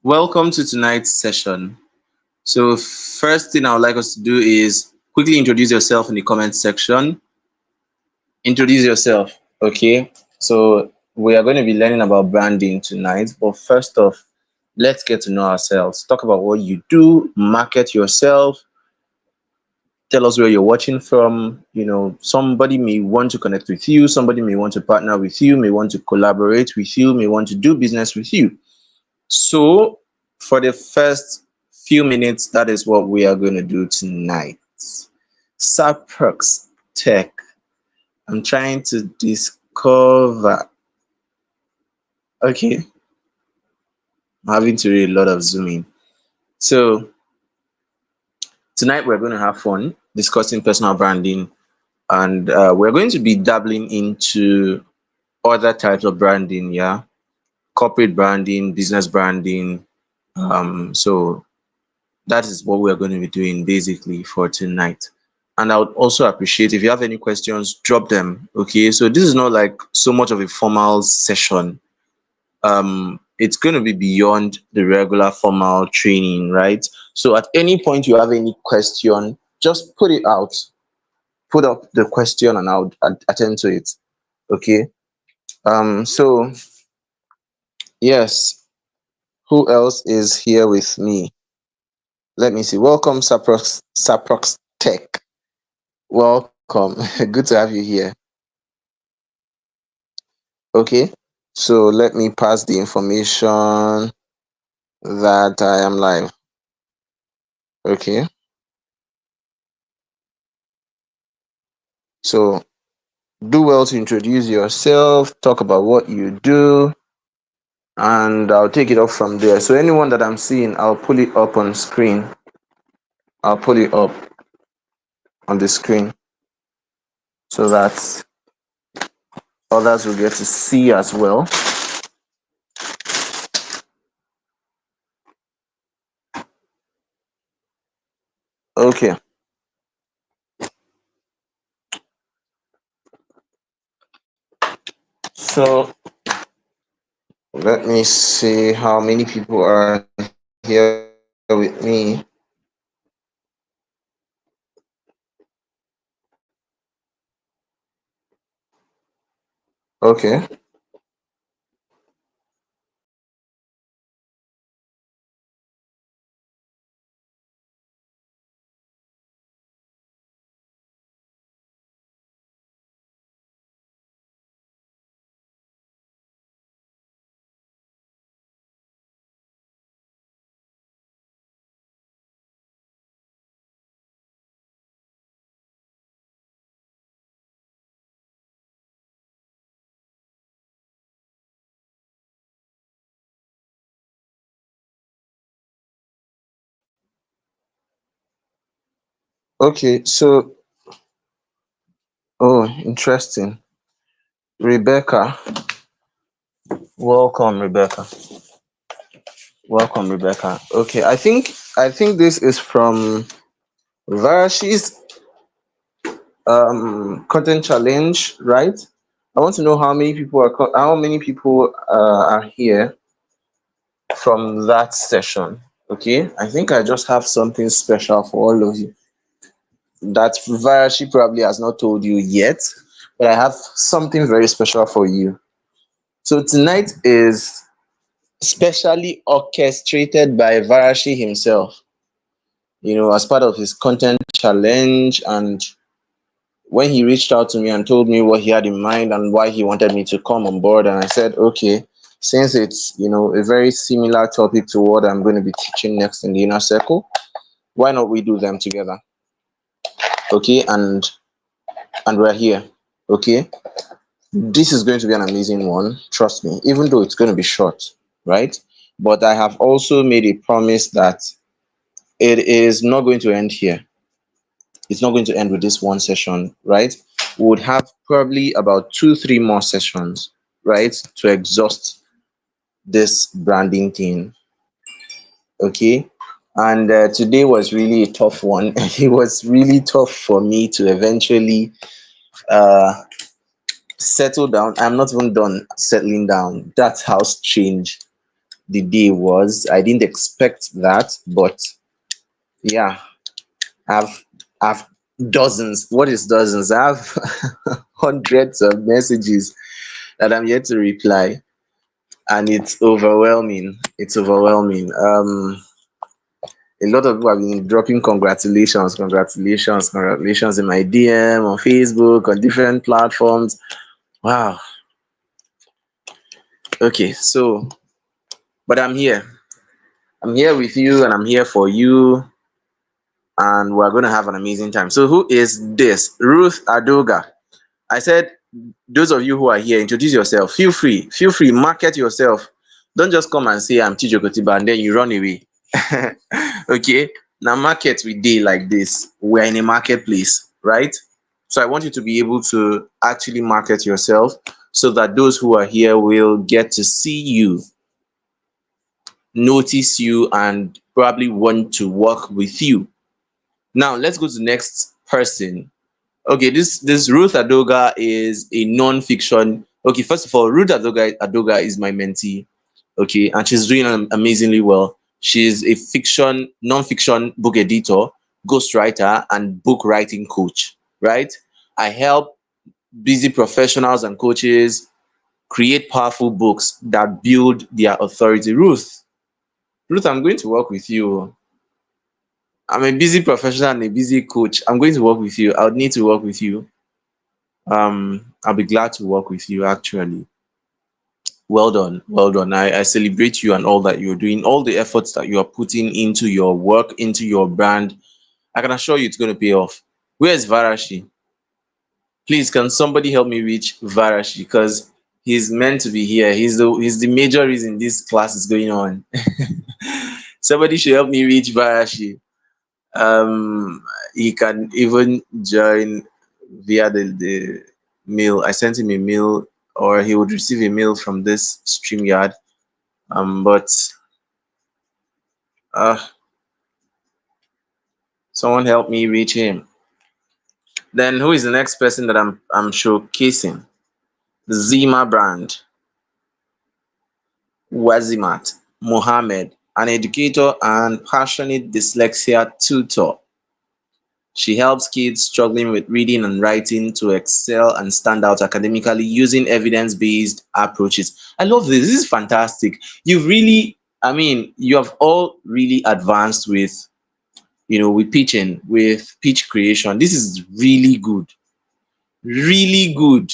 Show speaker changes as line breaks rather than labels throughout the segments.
Welcome to tonight's session. So, first thing I would like us to do is quickly introduce yourself in the comment section. Introduce yourself, okay? So, we are going to be learning about branding tonight, but first off, let's get to know ourselves. Talk about what you do, market yourself, tell us where you're watching from. Somebody may want to connect with you, somebody may want to partner with you, may want to collaborate with you, may want to do business with you. So, for the first few minutes, that is what we are going to do tonight. Saprox Tech. I'm trying to discover. Okay, I'm having to read a lot of zooming. So, tonight we're going to have fun discussing personal branding, and we're going to be dabbling into other types of branding, yeah, corporate branding, business branding. So that is what we're going to be doing basically for tonight. And I would also appreciate if you have any questions, drop them. Okay. So this is not like so much of a formal session. It's going to be beyond the regular formal training, right? So at any point you have any question, just put it out, put up the question and I'll attend to it. Okay. So yes, who else is here with me? Let me see. Welcome, Saprox Tech. Welcome. Good to have you here. Okay. So let me pass the information that I am live. Okay. So do well to introduce yourself, talk about what you do, and I'll take it up from there. So anyone that I'm seeing, I'll pull it up on screen. I'll pull it up on the screen so that others will get to see as well. Okay. So let me see how many people are here with me. Okay. Okay. So, oh, interesting. Rebecca. Welcome, Rebecca. Welcome, Rebecca. Okay. I think this is from Varashi's content challenge, right? I want to know how many people are here from that session. Okay. I think I just have something special for all of you that Varashi probably has not told you yet, but I have something very special for you. So tonight is specially orchestrated by Varashi himself, as part of his content challenge. And when he reached out to me and told me what he had in mind and why he wanted me to come on board, and I said, okay, since it's, a very similar topic to what I'm going to be teaching next in the inner circle, why not we do them together? Okay, and we're here. Okay, this is going to be an amazing one, trust me, even though it's going to be short, right? But I have also made a promise that it is not going to end here. It's not going to end with this one session, right? We would have probably about 2 3 more sessions, right, to exhaust this branding thing. Okay. And today was really a tough one. It was really tough for me to eventually uh settle down. I'm not even done settling down. That's how strange the day was. I didn't expect that, but yeah, I've I've dozens. What is dozens? I have hundreds of messages that I'm yet to reply, and it's overwhelming. It's overwhelming. A lot of people have been dropping congratulations, congratulations, congratulations in my DM on Facebook on different platforms. Wow. Okay, so but I'm here. I'm here with you, and I'm here for you, and we're going to have an amazing time. So, who is this? Ruth Adoga. I said, those of you who are here, introduce yourself. Feel free, market yourself. Don't just come and say I'm Chijokotiba and then you run away. Okay, now market we day like this. We're in a marketplace, right? So I want you to be able to actually market yourself so that those who are here will get to see you, notice you, and probably want to work with you. Now let's go to the next person. Okay, this Ruth Adoga is a non-fiction. Okay, first of all, Ruth Adoga is my mentee. Okay, and she's doing amazingly well. She's a fiction, non-fiction book editor, ghostwriter, and book writing coach. Right? I help busy professionals and coaches create powerful books that build their authority. Ruth, I'm going to work with you. I'm a busy professional and a busy coach. I'm going to work with you. I would need to work with you. I'll be glad to work with you actually. Well done, well done. I celebrate you and all that you're doing, all the efforts that you are putting into your work, into your brand. I can assure you it's going to pay off. Where's Varashi? Please, can somebody help me reach Varashi? Because he's meant to be here. He's the major reason this class is going on. Somebody should help me reach Varashi. He can even join via the mail. I sent him a mail, or he would receive a mail from this StreamYard. But uh someone help me reach him. Then who is the next person that I'm showcasing? Zima Brand, Wazimat Mohammed, an educator and passionate dyslexia tutor. She helps kids struggling with reading and writing to excel and stand out academically using evidence based approaches. I love this. This is fantastic. You've really, I mean, you have all really advanced with, with pitching, with pitch creation. This is really good. Really good.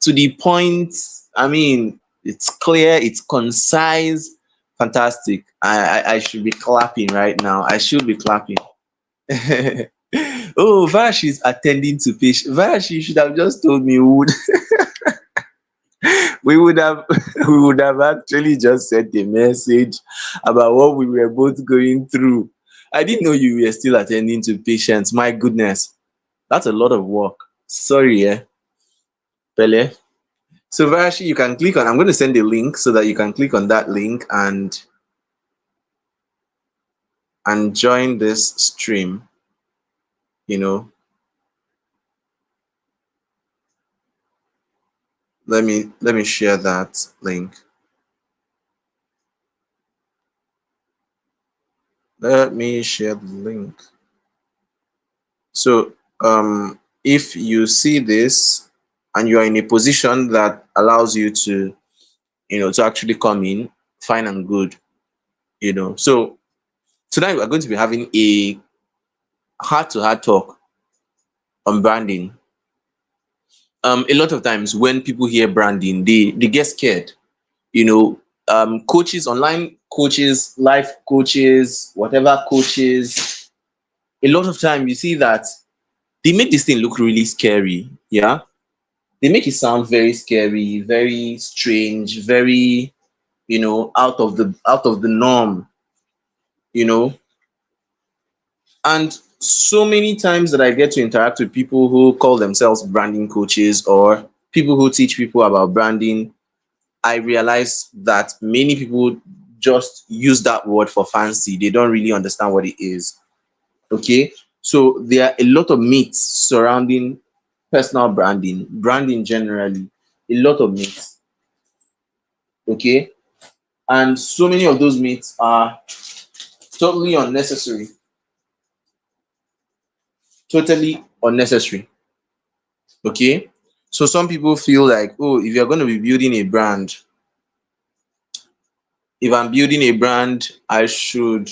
To the point. I mean, it's clear, it's concise, fantastic. I should be clapping right now. I should be clapping. Oh, Vash is attending to patient. Vash, you should have just told me. We would have we would have actually just sent a message about what we were both going through. I didn't know you were still attending to patients. My goodness, that's a lot of work. Sorry, Pele. So Vash, you can click on. I'm going to send a link so that you can click on that link and join this stream. You know, let me share that link. Let me share the link. So if you see this and you are in a position that allows you to actually come in, fine and good. So tonight we're going to be having a heart to heart talk on branding. A lot of times when people hear branding, they get scared. Coaches, online coaches, life coaches, whatever coaches, a lot of time you see that they make this thing look really scary. Yeah, they make it sound very scary, very strange, very out of the norm. You know, and so many times that I get to interact with people who call themselves branding coaches or people who teach people about branding, I realize that many people just use that word for fancy. They don't really understand what it is. Okay. So there are a lot of myths surrounding personal branding generally. A lot of myths. Okay. And so many of those myths are totally unnecessary, totally unnecessary. Okay. So some people feel like, oh, if you're going to be building a brand, if I'm building a brand, I should,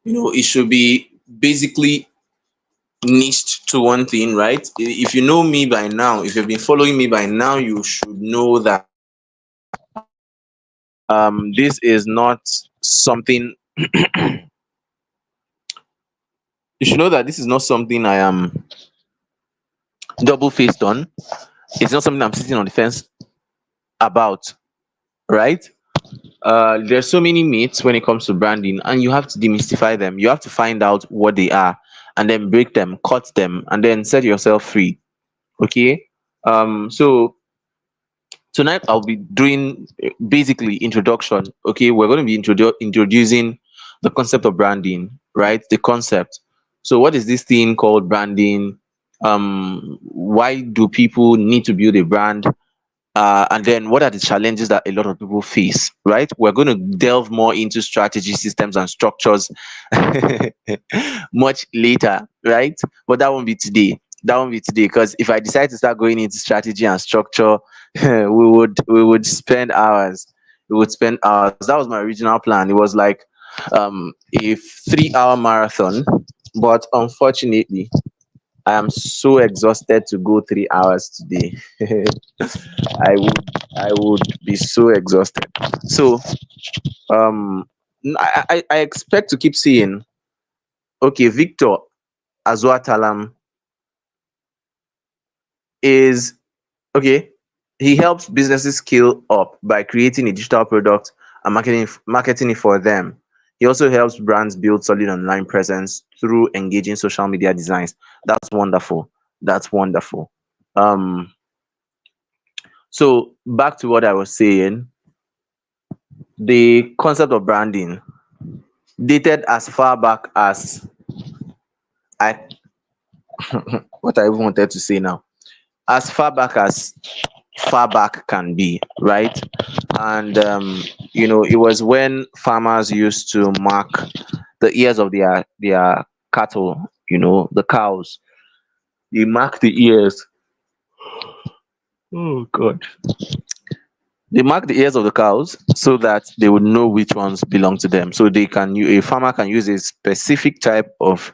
it should be basically niched to one thing, right? If you know me by now, if you've been following me by now, you should know that this is not something, you should know that this is not something I am double faced on. It's not something I'm sitting on the fence about, right? There's so many myths when it comes to branding, and you have to demystify them. You have to find out what they are, and then break them, cut them, and then set yourself free. Okay. So tonight I'll be doing basically introduction. Okay, we're going to be introducing the concept of branding, right? The concept. So what is this thing called branding? Why do people need to build a brand? And then what are the challenges that a lot of people face, right? We're going to delve more into strategy, systems, and structures much later, right? But that won't be today. That won't be today, because if I decide to start going into strategy and structure, we would spend hours. We would spend hours. That was my original plan. It was like a 3 hour marathon, but unfortunately, I am so exhausted to go 3 hours today. I would be so exhausted. So I expect to keep seeing, okay, Victor Azwatalam is, okay, he helps businesses scale up by creating a digital product and marketing it for them. He also helps brands build solid online presence through engaging social media designs. That's wonderful. That's wonderful. Um, so back to what I was saying, the concept of branding dated as far back as I what I even wanted to say now, as far back can be, right? And it was when farmers used to mark the ears of their cattle, the cows. They mark the ears. Oh God. They mark the ears of the cows so that they would know which ones belong to them. So a farmer can use a specific type of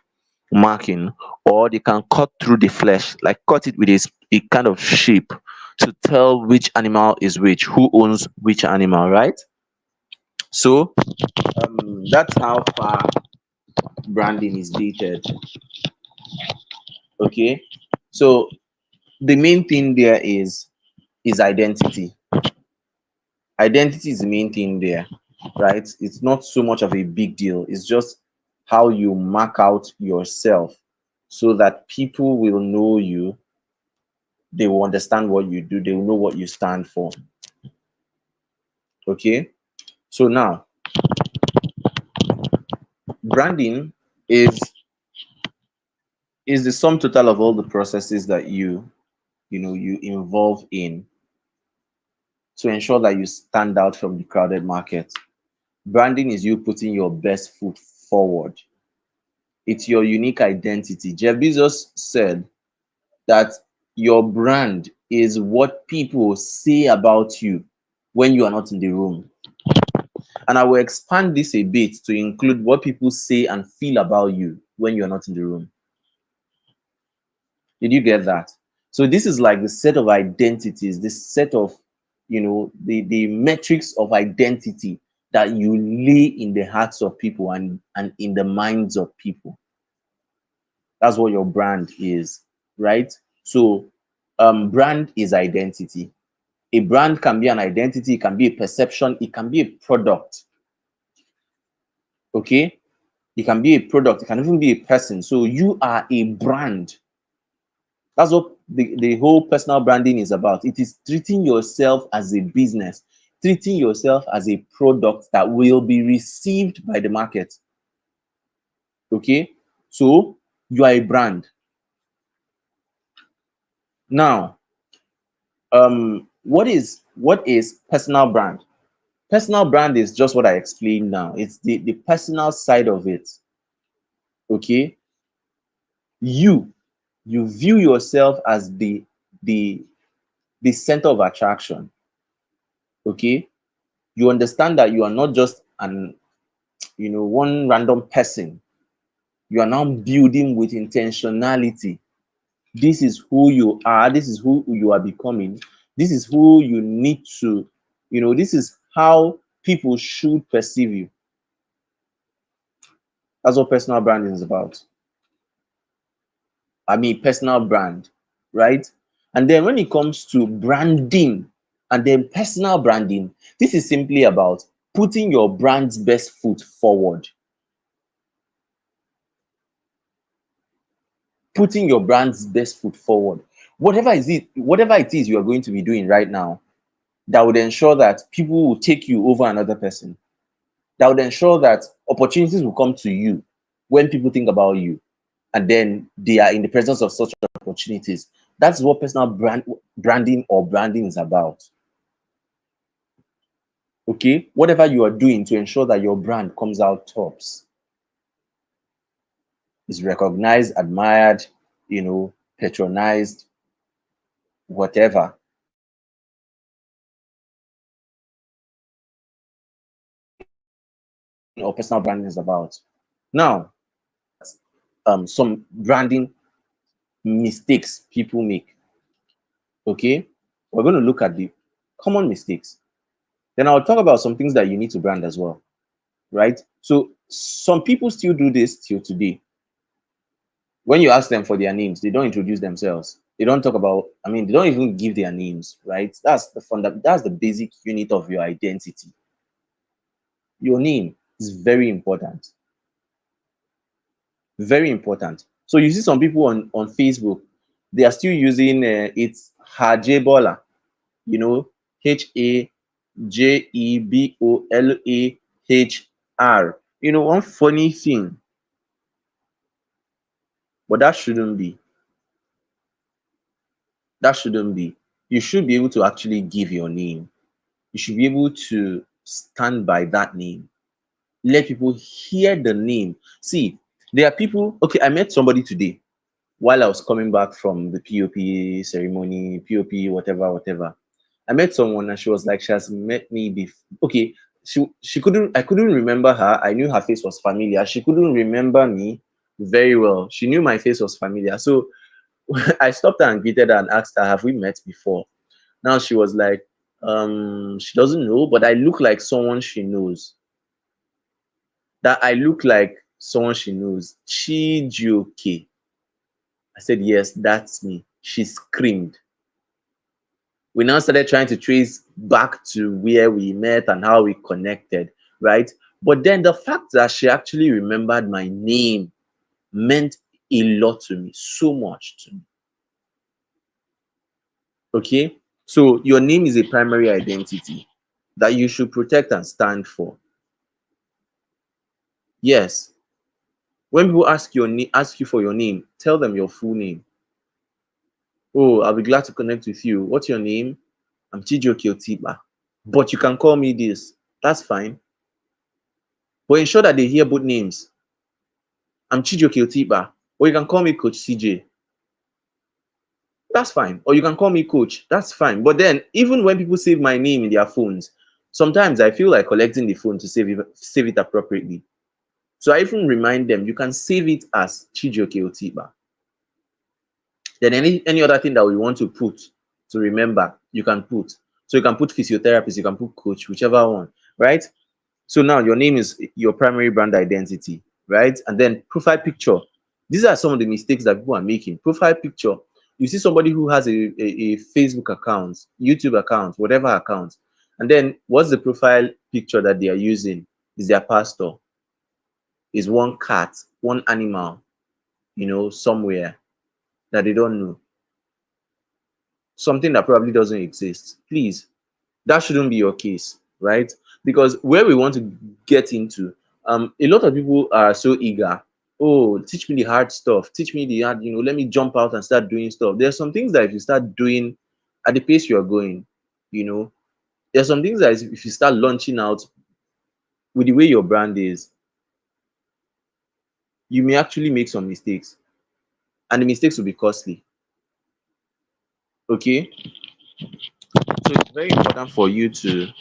marking, or they can cut through the flesh, like cut it with a kind of shape to tell which animal is which, who owns which animal, right? So that's how far branding is dated. Okay. So the main thing there is identity. Identity is the main thing there, right? It's not so much of a big deal. It's just how you mark out yourself so that people will know you, they will understand what you do, they will know what you stand for. Okay. So now, branding is the sum total of all the processes that you involve in to ensure that you stand out from the crowded market. Branding is you putting your best foot forward. It's your unique identity. Jeff Bezos said that your brand is what people say about you when you are not in the room. And I will expand this a bit to include what people say and feel about you when you're not in the room. Did you get that? So this is like the set of identities, this set of, the metrics of identity that you lay in the hearts of people and in the minds of people. That's what your brand is, right? So brand is identity. A brand can be an identity, it can be a perception, it can be a product. Okay. It can be a product, it can even be a person. So you are a brand. That's what the whole personal branding is about. It is treating yourself as a business, treating yourself as a product that will be received by the market. Okay. So you are a brand. Now, what is personal brand? Personal brand is just what I explained now. It's the personal side of it. Okay. You you view yourself as the the center of attraction. Okay. You understand that you are not just an one random person. You are now building with intentionality. This is who you are, this is who you are becoming, this is who you need to, this is how people should perceive you. That's what personal branding is about. I mean, personal brand, right? And then when it comes to branding and then personal branding, this is simply about putting your brand's best foot forward. Putting your brand's best foot forward. Whatever it is you are going to be doing right now, that would ensure that people will take you over another person. That would ensure that opportunities will come to you when people think about you, and then they are in the presence of such opportunities. That's what personal branding or branding is about. Okay, whatever you are doing to ensure that your brand comes out tops, is recognized, admired, patronized, whatever. Or personal branding is about. Now, some branding mistakes people make. Okay, we're going to look at the common mistakes. Then I'll talk about some things that you need to brand as well, right? So some people still do this till today. When you ask them for their names, they don't introduce themselves. They don't talk about, I mean, they don't even give their names, right? That's the basic unit of your identity. Your name is very important. Very important. So you see some people on Facebook, they are still using it's Hajebola, Hajebolah. One funny thing, but that shouldn't be. You should be able to actually give your name. You should be able to stand by that name. Let people hear the name. See, there are people. Okay, I met somebody today while I was coming back from the POP ceremony, POP, whatever, whatever. I met someone and she was like, she has met me before. Okay, I couldn't remember her. I knew her face was familiar. She couldn't remember me very well. She knew my face was familiar. So I stopped her and greeted her and asked her, have we met before? Now she was like, she doesn't know, but I look like someone she knows. That I look like someone she knows. Chijioke. I said, yes, that's me. She screamed. We now started trying to trace back to where we met and how we connected, right? But then the fact that she actually remembered my name meant a lot to me, so much to me. Okay? So your name is a primary identity that you should protect and stand for. Yes. When people ask you for your name, tell them your full name. Oh, I'll be glad to connect with you. What's your name? I'm Chijoke Otiba. But you can call me this. That's fine. But ensure that they hear both names. I'm Chijoke Otiba. Or you can call me Coach CJ. That's fine. Or you can call me Coach. That's fine. But then, even when people save my name in their phones, sometimes I feel like collecting the phone to save it appropriately. So I even remind them, you can save it as Chijoke Otiba. Then any other thing that we want to put to remember, you can put. So you can put physiotherapist, you can put coach, whichever one, right? So now your name is your primary brand identity, right? And then profile picture. These are some of the mistakes that people are making. Profile picture. You see somebody who has a Facebook account, YouTube account, whatever account, and then what's the profile picture that they are using? Is their pastor, is one cat, one animal, somewhere that they don't know, something that probably doesn't exist. Please, that shouldn't be your case, right? Because where we want to get into, a lot of people are so eager. Oh, teach me the hard stuff, teach me the hard, let me jump out and start doing stuff. There are some things that if you start doing at the pace you're going, you know There's some things that if you start launching out with the way your brand is, you may actually make some mistakes, and the mistakes will be costly. Okay, so it's very important for you to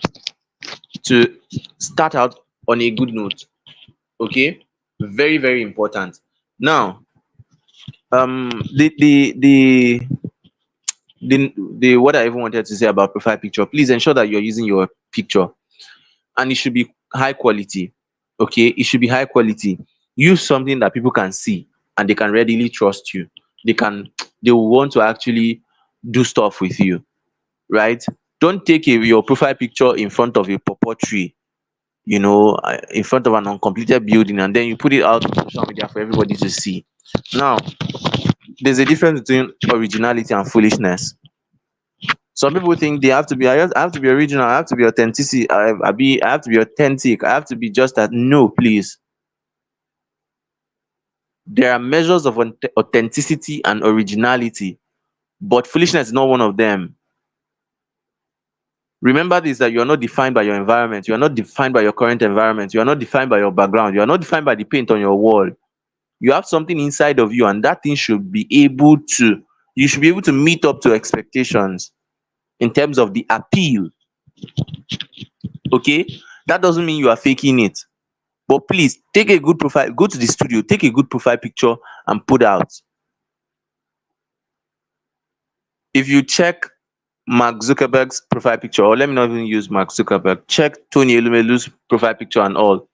start out on a good note. Okay, very very important. Now, the what I even wanted to say about profile picture, please ensure that you're using your picture, and it should be high quality. Okay, it should be high quality. Use something that people can see and they can readily trust you. They will want to actually do stuff with you, right? Don't take your profile picture in front of a pawpaw tree, in front of an uncompleted building, and then you put it out on social media for everybody to see. Now, there's a difference between originality and foolishness. Some people think they have to be, I have to be original, I have to be authenticity, I have to be authentic, I have to be just that. No, please. There are measures of authenticity and originality, but foolishness is not one of them. Remember this, that you are not defined by your environment, you are not defined by your current environment, you are not defined by your background, you are not defined by the paint on your wall. You have something inside of you, and that thing should be able to, you should be able to meet up to expectations in terms of the appeal. Okay, that doesn't mean you are faking it, but please take a good profile, go to the studio, take a good profile picture and put out. If you check Mark Zuckerberg's profile picture, or let me not even use Mark Zuckerberg, check Tony Elumelu's profile picture and all,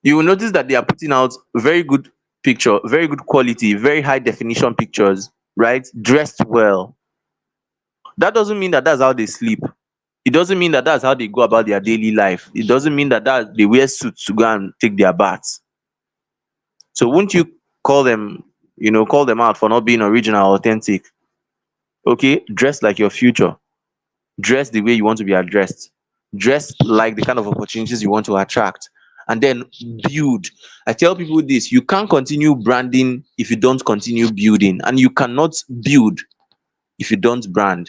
you will notice that they are putting out very good picture, very good quality, very high definition pictures, right? Dressed well. That doesn't mean that that's how they sleep. It doesn't mean that that's how they go about their daily life. It doesn't mean that they wear suits to go and take their baths. So wouldn't you call them, call them out for not being original or authentic? Okay, dress like your future. Dress the way you want to be addressed. Dress like the kind of opportunities you want to attract. And then build. I tell people this: you can't continue branding if you don't continue building, and you cannot build if you don't brand.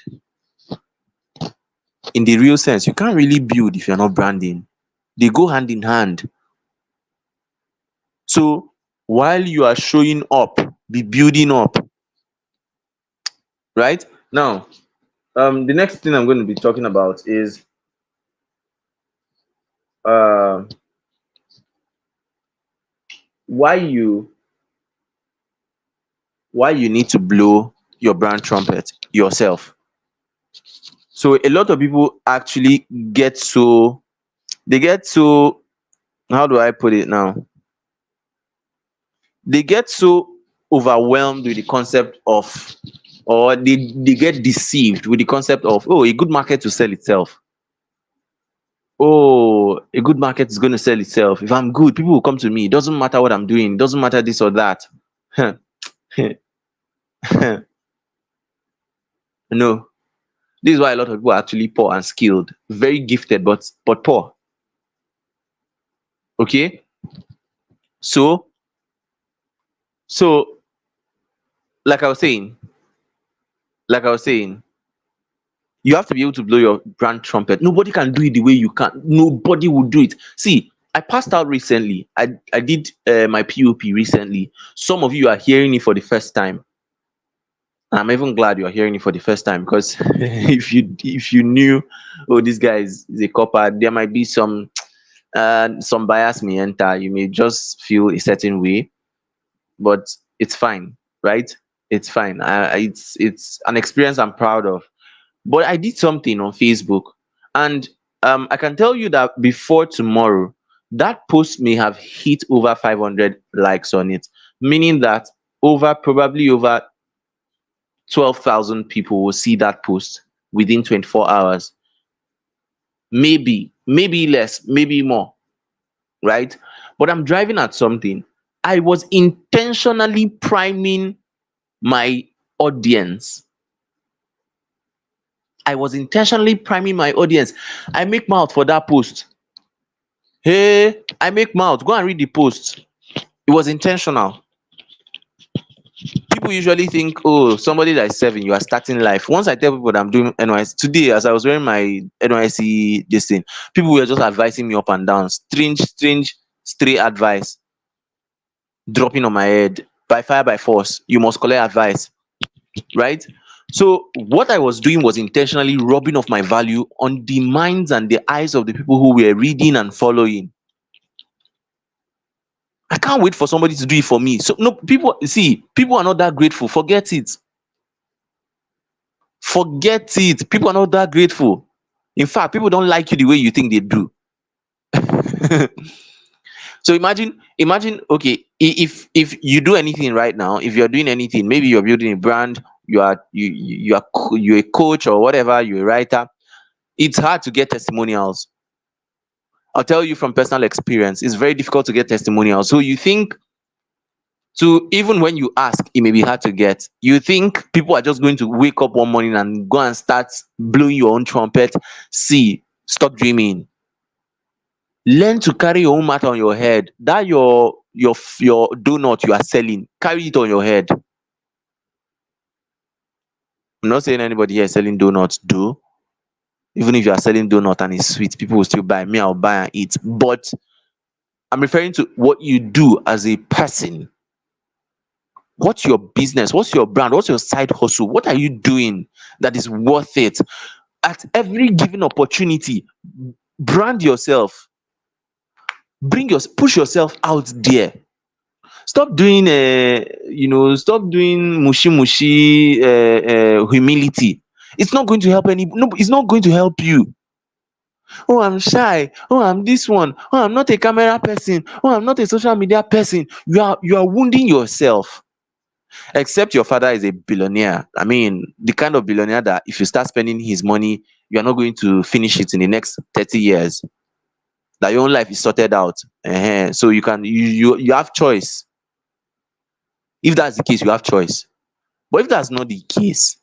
In the real sense, you can't really build if you're not branding. They go hand in hand. So while you are showing up, be building up, right? Now, the next thing I'm going to be talking about is uh, why you why you need to blow your brand trumpet yourself. So a lot of people actually get so they get so how do I put it now? They get so overwhelmed with the concept of, or they get deceived with the concept of, oh, a good market will sell itself. Oh, a good market is going to sell itself. If I'm good, people will come to me. It doesn't matter what I'm doing, it doesn't matter this or that. No, this is why a lot of people are actually poor and skilled, very gifted, but poor. Okay, so so like I was saying, like I was saying, you have to be able to blow your brand trumpet. Nobody can do it the way you can. Nobody will do it. See, I passed out recently. I did my POP recently. Some of you are hearing it for the first time. I'm even glad you're hearing it for the first time, because if you knew, oh, this guy is a copper, there might be some bias may enter. You may just feel a certain way, but it's fine, right? It's fine. It's an experience I'm proud of. But I did something on Facebook, and I can tell you that before tomorrow, that post may have hit over 500 likes on it, meaning that probably over 12,000 people will see that post within 24 hours. Maybe less, maybe more, right? But I'm driving at something. I was intentionally priming my audience. I was intentionally priming my audience. I make mouth for that post. Hey, I make mouth. Go and read the post. It was intentional. People people usually think, oh, somebody that is serving, you are starting life. Once I tell people that I'm doing NYC today, as I was wearing my NYC this thing, people were just advising me up and down, strange, stray advice dropping on my head by fire by force. You must collect advice, right? So what I was doing was intentionally rubbing off my value on the minds and the eyes of the people who were reading and following. I can't wait for somebody to do it for me. So no, people see, people are not that grateful. Forget it. Forget it. People are not that grateful. In fact, people don't like you the way you think they do. So imagine, okay, if you do anything right now, if you're doing anything, maybe you're building a brand, you're a coach or whatever, you're a writer, it's hard to get testimonials. I'll tell you from personal experience, it's very difficult to get testimonials. So you think, to even when you ask, it may be hard to get. You think people are just going to wake up one morning and go and start blowing your own trumpet. See, stop dreaming. Learn to carry your own matter on your head. That your donut you are selling, carry it on your head. I'm not saying anybody here is selling donuts, do. Even if you are selling donut and it's sweet, people will still buy. Me, I'll buy and eat. But I'm referring to what you do as a person. What's your business? What's your brand? What's your side hustle? What are you doing that is worth it? At every given opportunity, brand yourself. Push yourself out there. Stop doing stop doing mushi humility. It's not going to help any, no, it's not going to help you. Oh, I'm shy. Oh, I'm this one. Oh, I'm not a camera person. Oh, I'm not a social media person. You are wounding yourself. Except your father is a billionaire. I mean, the kind of billionaire that if you start spending his money, you are not going to finish it in the next 30 years. That your own life is sorted out. So you have choice. If that's the case, you have choice. But if that's not the case,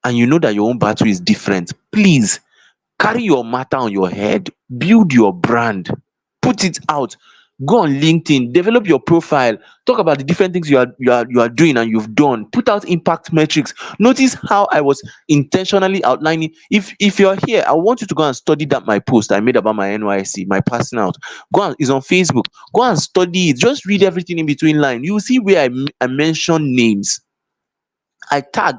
and you know that your own battle is different, please carry your matter on your head, build your brand, put it out, go on LinkedIn, develop your profile, talk about the different things you are doing and you've done, put out impact metrics. Notice how I was intentionally outlining. If you're here, I want you to go and study that my post I made about my NYC, my passing out. Go and It's on Facebook. Go and study it. Just read everything in between line. You will see where I mention names. I tag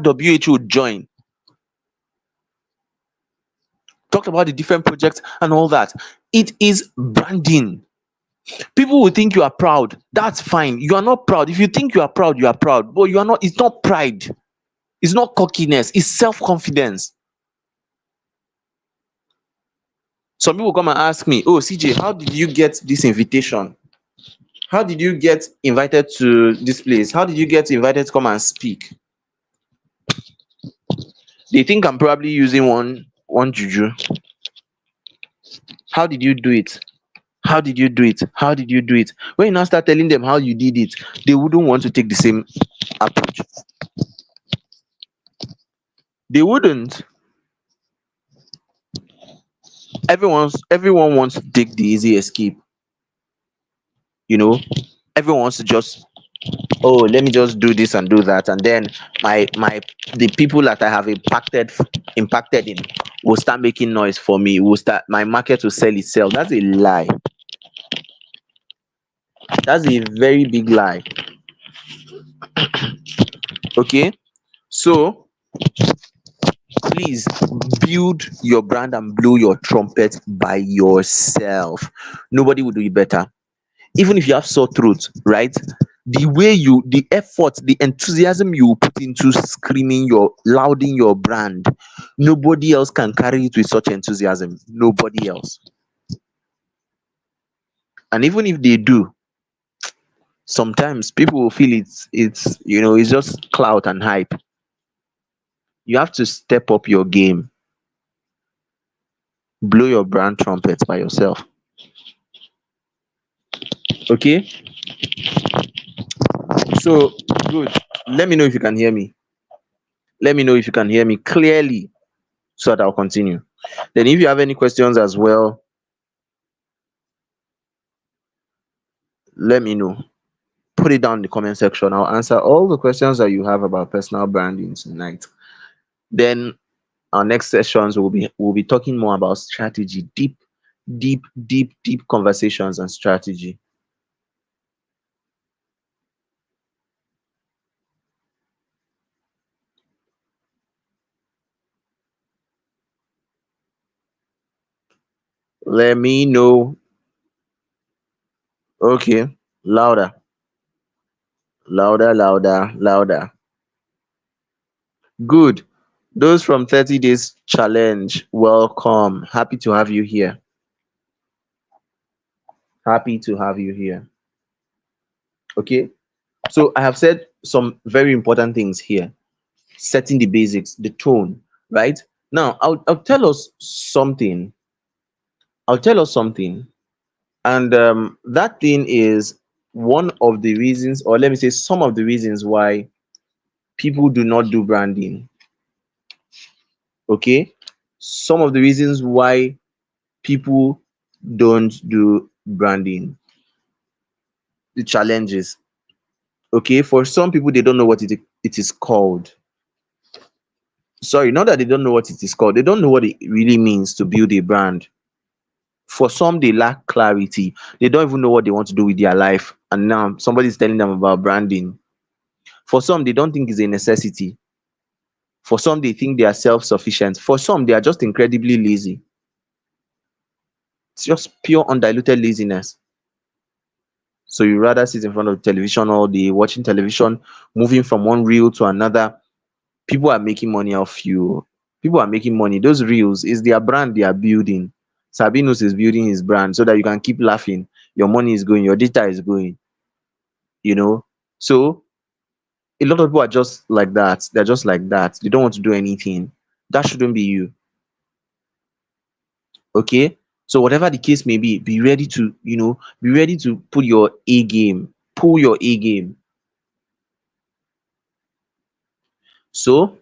WHO join, talked about the different projects and all that. It is branding. People will think you are proud. That's fine. You are not proud. If you think you are proud, you are proud. But you are not. It's not pride. It's not cockiness. It's self-confidence. Some people come and ask me, oh, CJ, how did you get this invitation? How did you get invited to this place? How did you get invited to come and speak? They think I'm probably using one juju. How did you do it? How did you do it? How did you do it? When you now start telling them how you did it, they wouldn't want to take the same approach. They wouldn't. Everyone wants to take the easy escape. You know, everyone wants to just, oh, let me just do this and do that, and then the people that I have impacted in will start making noise for me. Will start My market will sell itself. That's a lie. That's a very big lie. Okay, so please build your brand and blow your trumpet by yourself. Nobody will do it better. Even if you have sore throat, right? The effort, the enthusiasm you put into screaming your louding your brand, nobody else can carry it with such enthusiasm. Nobody else. And even if they do, sometimes people will feel it's just clout and hype. You have to step up your game, blow your brand trumpet by yourself. Okay, so good. Let me know if you can hear me. Let me know if you can hear me clearly so that I'll continue. Then, if you have any questions as well, let me know. put it down in the comment section. I'll answer all the questions that you have about personal branding tonight. Then our next sessions will be talking more about strategy, deep conversations and strategy. Let me know. Okay, louder, louder. Good. Those from 30 days challenge, welcome. Happy to have you here. Happy to have you here. Okay. So I have said some very important things here. Setting the basics, the tone, right? Now I'll tell us something. I'll tell us something. And that thing is one of the reasons, or let me say some of the reasons why people do not do branding. Okay. Some of the reasons why people don't do branding, the challenges. Okay, for some people they don't know what it is called. Sorry, not that they don't know what it is called, they don't know what it really means to build a brand. For some they lack clarity, they don't even know what they want to do with their life, and now somebody is telling them about branding. For some they don't think it's a necessity. For some they think they are self-sufficient. For some they are just incredibly lazy. It's just pure undiluted laziness. So you rather sit in front of television all day watching television, moving from one reel to another. People are making money off you. People are making money. Those reels is their brand they are building. Sabinus is building his brand so that you can keep laughing. Your money is going, your data is going, you know. So a lot of people are just like that. They're just like that. They don't want to do anything. That shouldn't be you. Okay. So whatever the case may be ready to, be ready to put your A game, pull your A game. So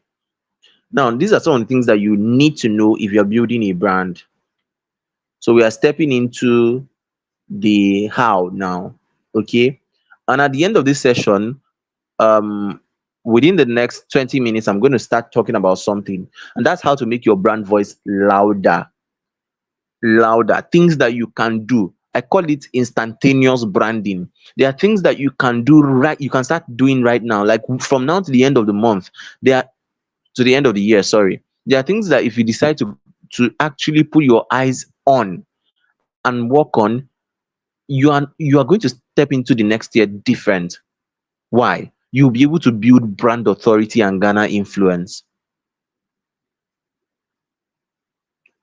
now these are some of the things that you need to know if you're building a brand. So we are stepping into the how now. Okay. And at the end of this session, um within the next 20 minutes, I'm going to start talking about something, and that's how to make your brand voice louder. Things that you can do. I call it instantaneous branding. There are things that you can do, right, you can start doing right now, like from now to the end of the month. There are To the end of the year, sorry. There are things that if you decide to actually put your eyes on and work on, you are going to step into the next year different. Why? You'll be able to build brand authority and garner influence.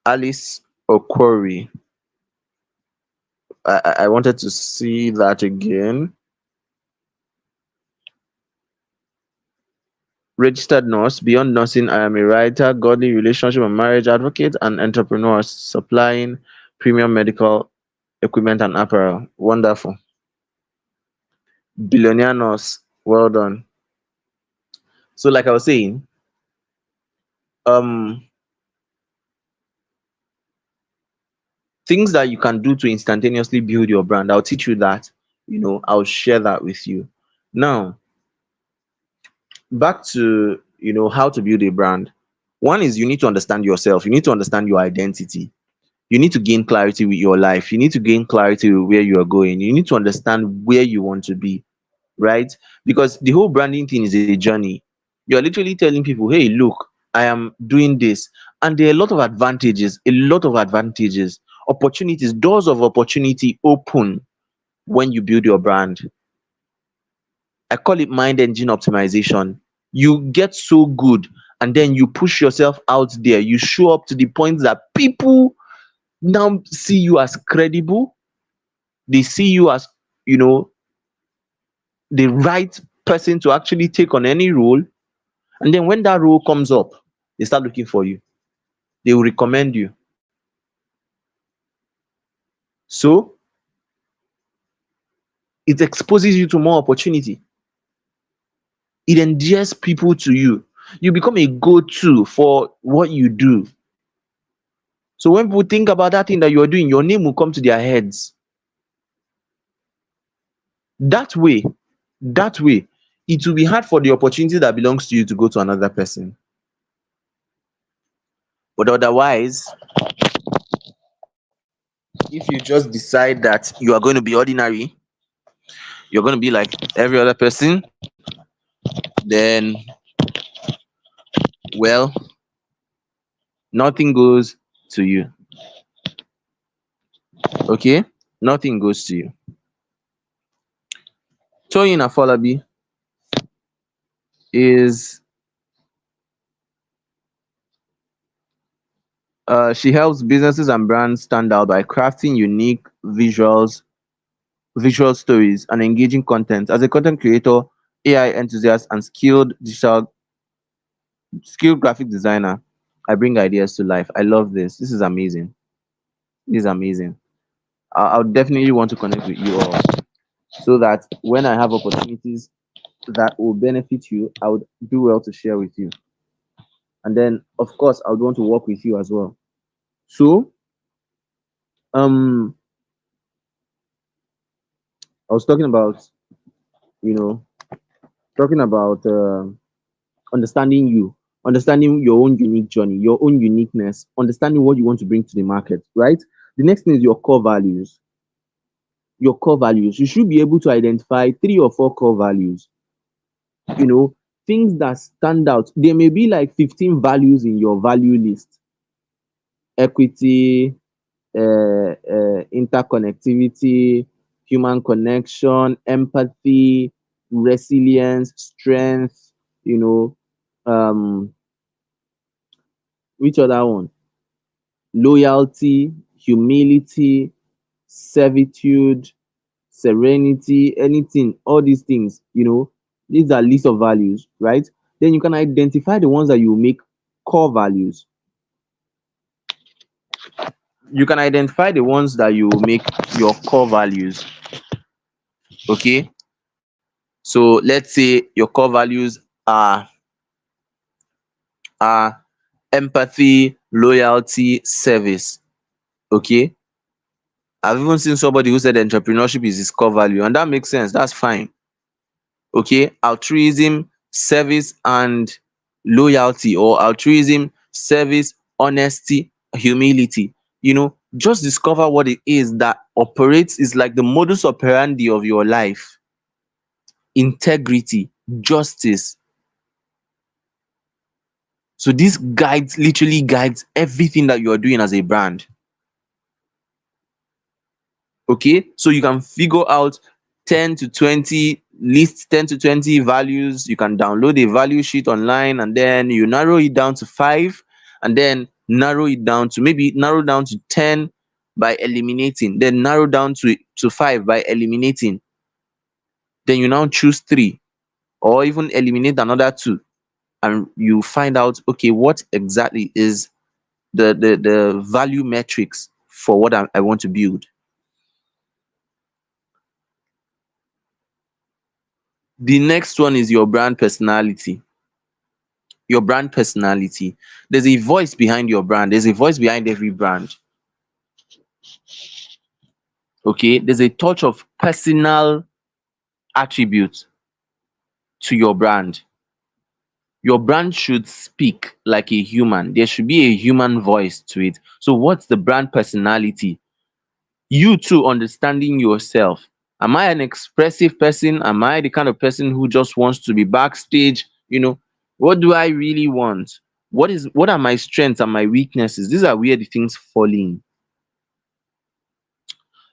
Alice Okori. I wanted to see that again. Registered nurse. Beyond nursing, I am a writer, godly relationship and marriage advocate, and entrepreneur supplying premium medical equipment and apparel. Wonderful. Billionaire nurse. Well done. So, like I was saying, um, things that you can do to instantaneously build your brand. I'll teach you that. I'll share that with you. Now, back to how to build a brand. One is you need to understand yourself. You need to understand your identity. You need to gain clarity with your life. You need to gain clarity with where you are going. You need to understand where you want to be, right? Because the whole branding thing is a journey. You're literally telling people, hey, look, I am doing this. And there are a lot of advantages, opportunities, doors of opportunity open when you build your brand. I call it mind engine optimization. You get so good and then you push yourself out there. You show up to the point that people now see you as credible. They see you as, you know, the right person to actually take on any role. And then when that role comes up, they start looking for you. They will recommend you. So it exposes you to more opportunity. It endears people to you. You become a go-to for what you do. So when people think about that thing that you're doing, your name will come to their heads. That way, That way, it will be hard for the opportunity that belongs to you to go to another person. But otherwise, if you just decide that you are going to be ordinary, you're going to be like every other person, then, well, nothing goes to you. Okay? Nothing goes to you. Toyin Afolabi is she helps businesses and brands stand out by crafting unique visual stories, and engaging content. As a content creator, AI enthusiast, and skilled graphic designer, I bring ideas to life. I love this. This is amazing. This is amazing. I would definitely want to connect with you all so that when I have opportunities that will benefit you, I would do well to share with you. And then, of course, I would want to work with you as well. So, um, I was talking about, you know, talking about understanding you, understanding your own unique journey, your own uniqueness, understanding what you want to bring to the market, right? The next thing is your core values. Your core values. You should be able to identify three or four core values, you know, things that stand out. There may be like 15 values in your value list: equity, interconnectivity, human connection, empathy, resilience, strength, you know, which other one? Loyalty, humility, servitude, serenity, anything, all these things, these are list of values, right? Then you can identify the ones that you make core values. You can identify the ones that you make your core values. Okay. So let's say your core values are empathy, loyalty, service. Okay. I've even seen somebody who said entrepreneurship is his core value, and that makes sense. That's fine. Okay, altruism, service, and loyalty, or altruism, service, honesty, humility. Just discover what it is that operates, is like the modus operandi of your life. Integrity, justice. So this literally guides everything that you are doing as a brand. Okay, so you can figure out 10 to 20 list 10 to 20 values. You can download a value sheet online, and then you narrow it down to 5, and then narrow down to 10 by eliminating, then narrow down to 5 by eliminating. Then you now choose 3, or even eliminate another 2, and you find out, okay, what exactly is the value metrics for what I want to build. The next one is your brand personality. Your brand personality. There's a voice behind your brand. There's a voice behind every brand. Okay. There's a touch of personal attribute to your brand. Your brand should speak like a human. There should be a human voice to it. So, what's the brand personality? You too understanding yourself. Am I an expressive person? Am I the kind of person who just wants to be backstage? What do I really want? What are my strengths and my weaknesses? These are where the things fall in.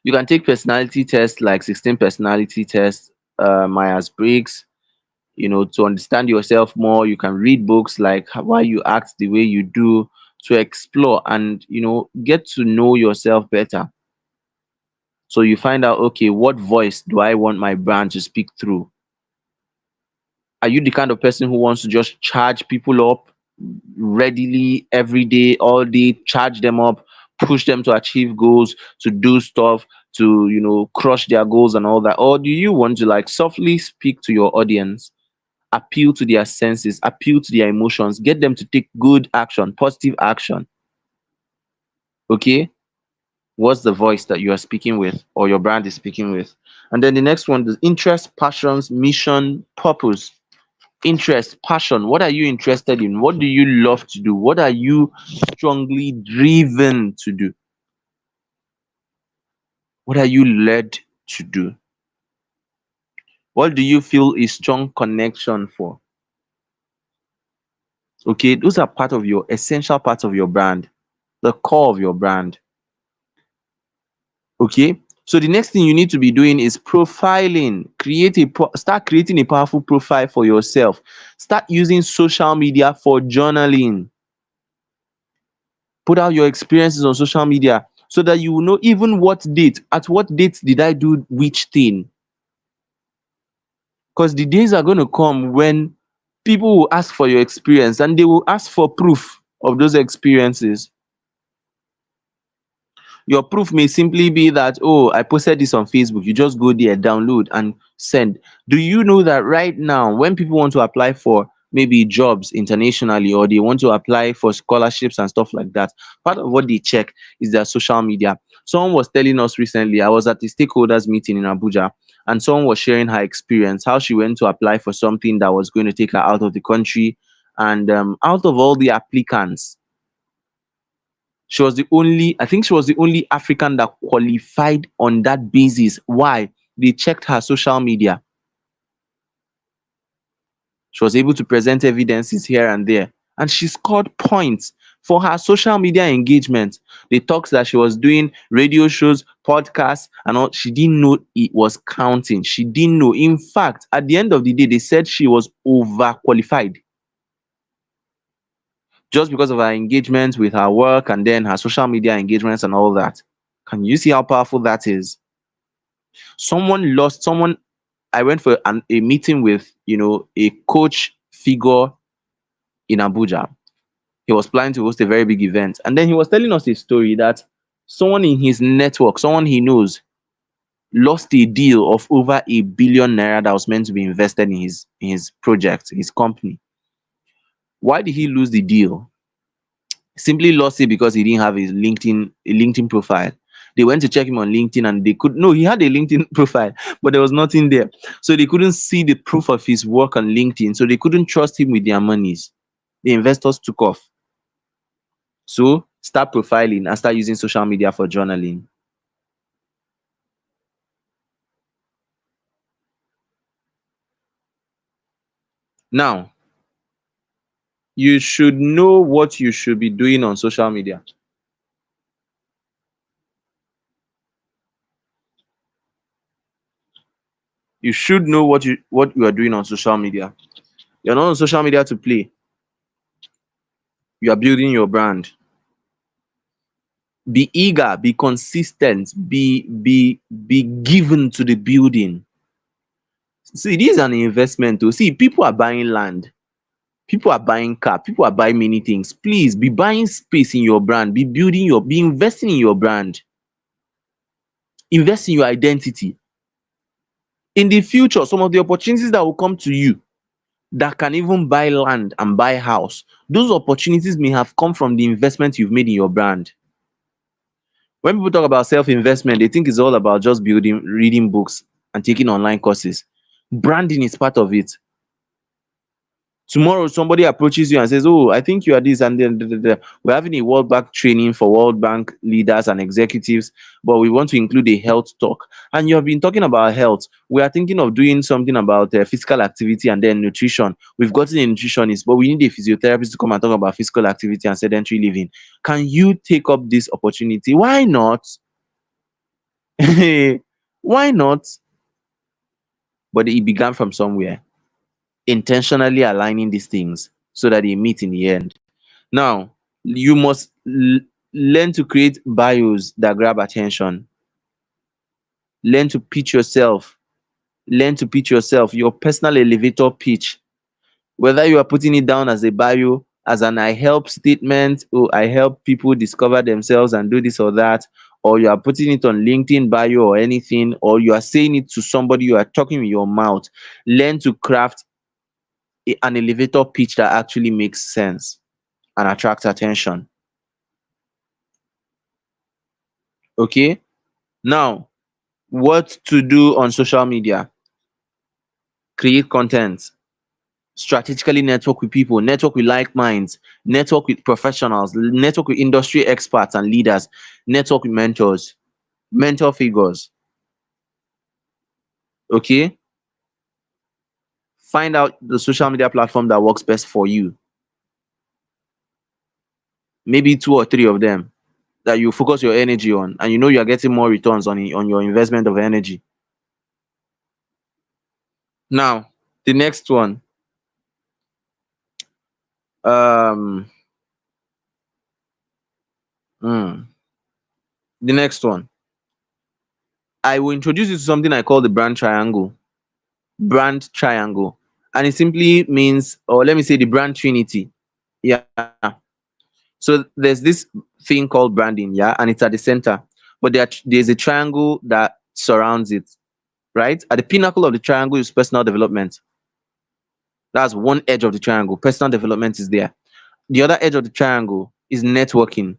You can take personality tests like 16 personality tests, Myers-Briggs, to understand yourself more. You can read books like Why You Act the Way You Do, to explore and get to know yourself better. So you find out, okay, what voice do I want my brand to speak through? Are you the kind of person who wants to just charge people up readily every day, all day, charge them up, push them to achieve goals, to do stuff, to crush their goals and all that? Or do you want to like softly speak to your audience, appeal to their senses, appeal to their emotions, get them to take good action, positive action? Okay. What's the voice that you are speaking with or your brand is speaking with? And then the next one is interest, passions, mission, purpose. Interest, passion. What are you interested in? What do you love to do? What are you strongly driven to do? What are you led to do? What do you feel a strong connection for? Okay, those are part of your essential parts of your brand, the core of your brand. Okay, so the next thing you need to be doing is profiling. Start creating a powerful profile for yourself. Start using social media for journaling. Put out your experiences on social media so that you will know even at what date did I do which thing. Because the days are going to come when people will ask for your experience and they will ask for proof of those experiences. Your proof may simply be that, oh, I posted this on Facebook. You just go there, download, and send. Do you know that right now, when people want to apply for maybe jobs internationally or they want to apply for scholarships and stuff like that, part of what they check is their social media. Someone was telling us recently, I was at the stakeholders meeting in Abuja, and someone was sharing her experience, how she went to apply for something that was going to take her out of the country. And out of all the applicants, I think she was the only African that qualified on that basis. Why? They checked her social media. She was able to present evidences here and there. And she scored points for her social media engagement. The talks that she was doing, radio shows, podcasts, and all, she didn't know it was counting. She didn't know. In fact, at the end of the day, they said she was overqualified just because of her engagement with her work and then her social media engagements and all that. Can you see how powerful that is? Someone. I went for a meeting with, a coach figure in Abuja. He was planning to host a very big event, and then he was telling us a story that someone in his network, someone he knows, lost a deal of over 1 billion naira that was meant to be invested in his project, his company. Why did he lose the deal? Simply lost it because he didn't have a LinkedIn profile. They went to check him on LinkedIn and they could no, he had a LinkedIn profile, but there was nothing there. So they couldn't see the proof of his work on LinkedIn. So they couldn't trust him with their monies. The investors took off. So start profiling and start using social media for journaling. Now, you should know what you should be doing on social media. You should know what you are doing on social media. You're not on social media to play. You are building your brand. Be eager, be consistent, be given to the building. See, this is an investment too. See, people are buying land, people are buying car, people are buying many things. Please be buying space in your brand, be investing in your brand, invest in your identity. In the future, some of the opportunities that will come to you that can even buy land and buy house, those opportunities may have come from the investment you've made in your brand. When people talk about self-investment, they think it's all about just building, reading books, and taking online courses. Branding is part of it. Tomorrow, somebody approaches you and says, "Oh, I think you are this," and then we're having a World Bank training for World Bank leaders and executives, but we want to include a health talk. And you have been talking about health. We are thinking of doing something about physical activity and then nutrition. We've gotten a nutritionist, but we need a physiotherapist to come and talk about physical activity and sedentary living. Can you take up this opportunity? Why not? Why not? But it began from somewhere. Intentionally aligning these things so that they meet in the end. Now, you must learn to create bios that grab attention. Learn to pitch yourself. Learn to pitch yourself, your personal elevator pitch. Whether you are putting it down as a bio, as an I help statement, or I help people discover themselves and do this or that, or you are putting it on LinkedIn bio or anything, or you are saying it to somebody, you are talking with your mouth. Learn to craft an elevator pitch that actually makes sense and attracts attention. Okay. Now, what to do on social media? Create content, strategically network with people, network with like minds, network with professionals, network with industry experts and leaders, network with mentors, mentor figures. Okay. Find out the social media platform that works best for you. Maybe two or three of them that you focus your energy on, and you know you are getting more returns on your investment of energy. Now, the next one, um, hmm, the next one, I will introduce you to something I call the brand triangle. Brand triangle, and it simply means, or let me say, the brand trinity. Yeah. So there's this thing called branding, yeah, and it's at the center, but there's a triangle that surrounds it. Right at the pinnacle of the triangle is personal development. That's one edge of the triangle. Personal development is there. The other edge of the triangle is networking,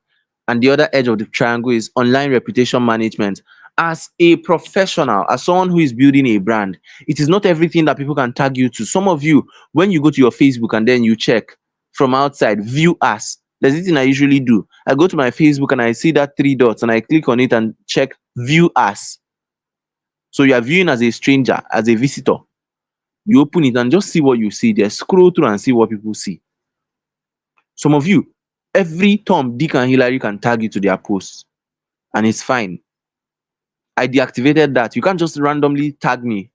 and the other edge of the triangle is online reputation management. As a professional, as someone who is building a brand, it is not everything that people can tag you to. Some of you, when you go to your Facebook and then you check from outside, view as. There's this thing I usually do. I go to my Facebook and I see that three dots and I click on it and check view as. So you are viewing as a stranger, as a visitor. You open it and just see what you see there. Scroll through and see what people see. Some of you, every Tom, Dick, and Hillary can tag you to their posts, and it's fine. I deactivated that. You can't just randomly tag me,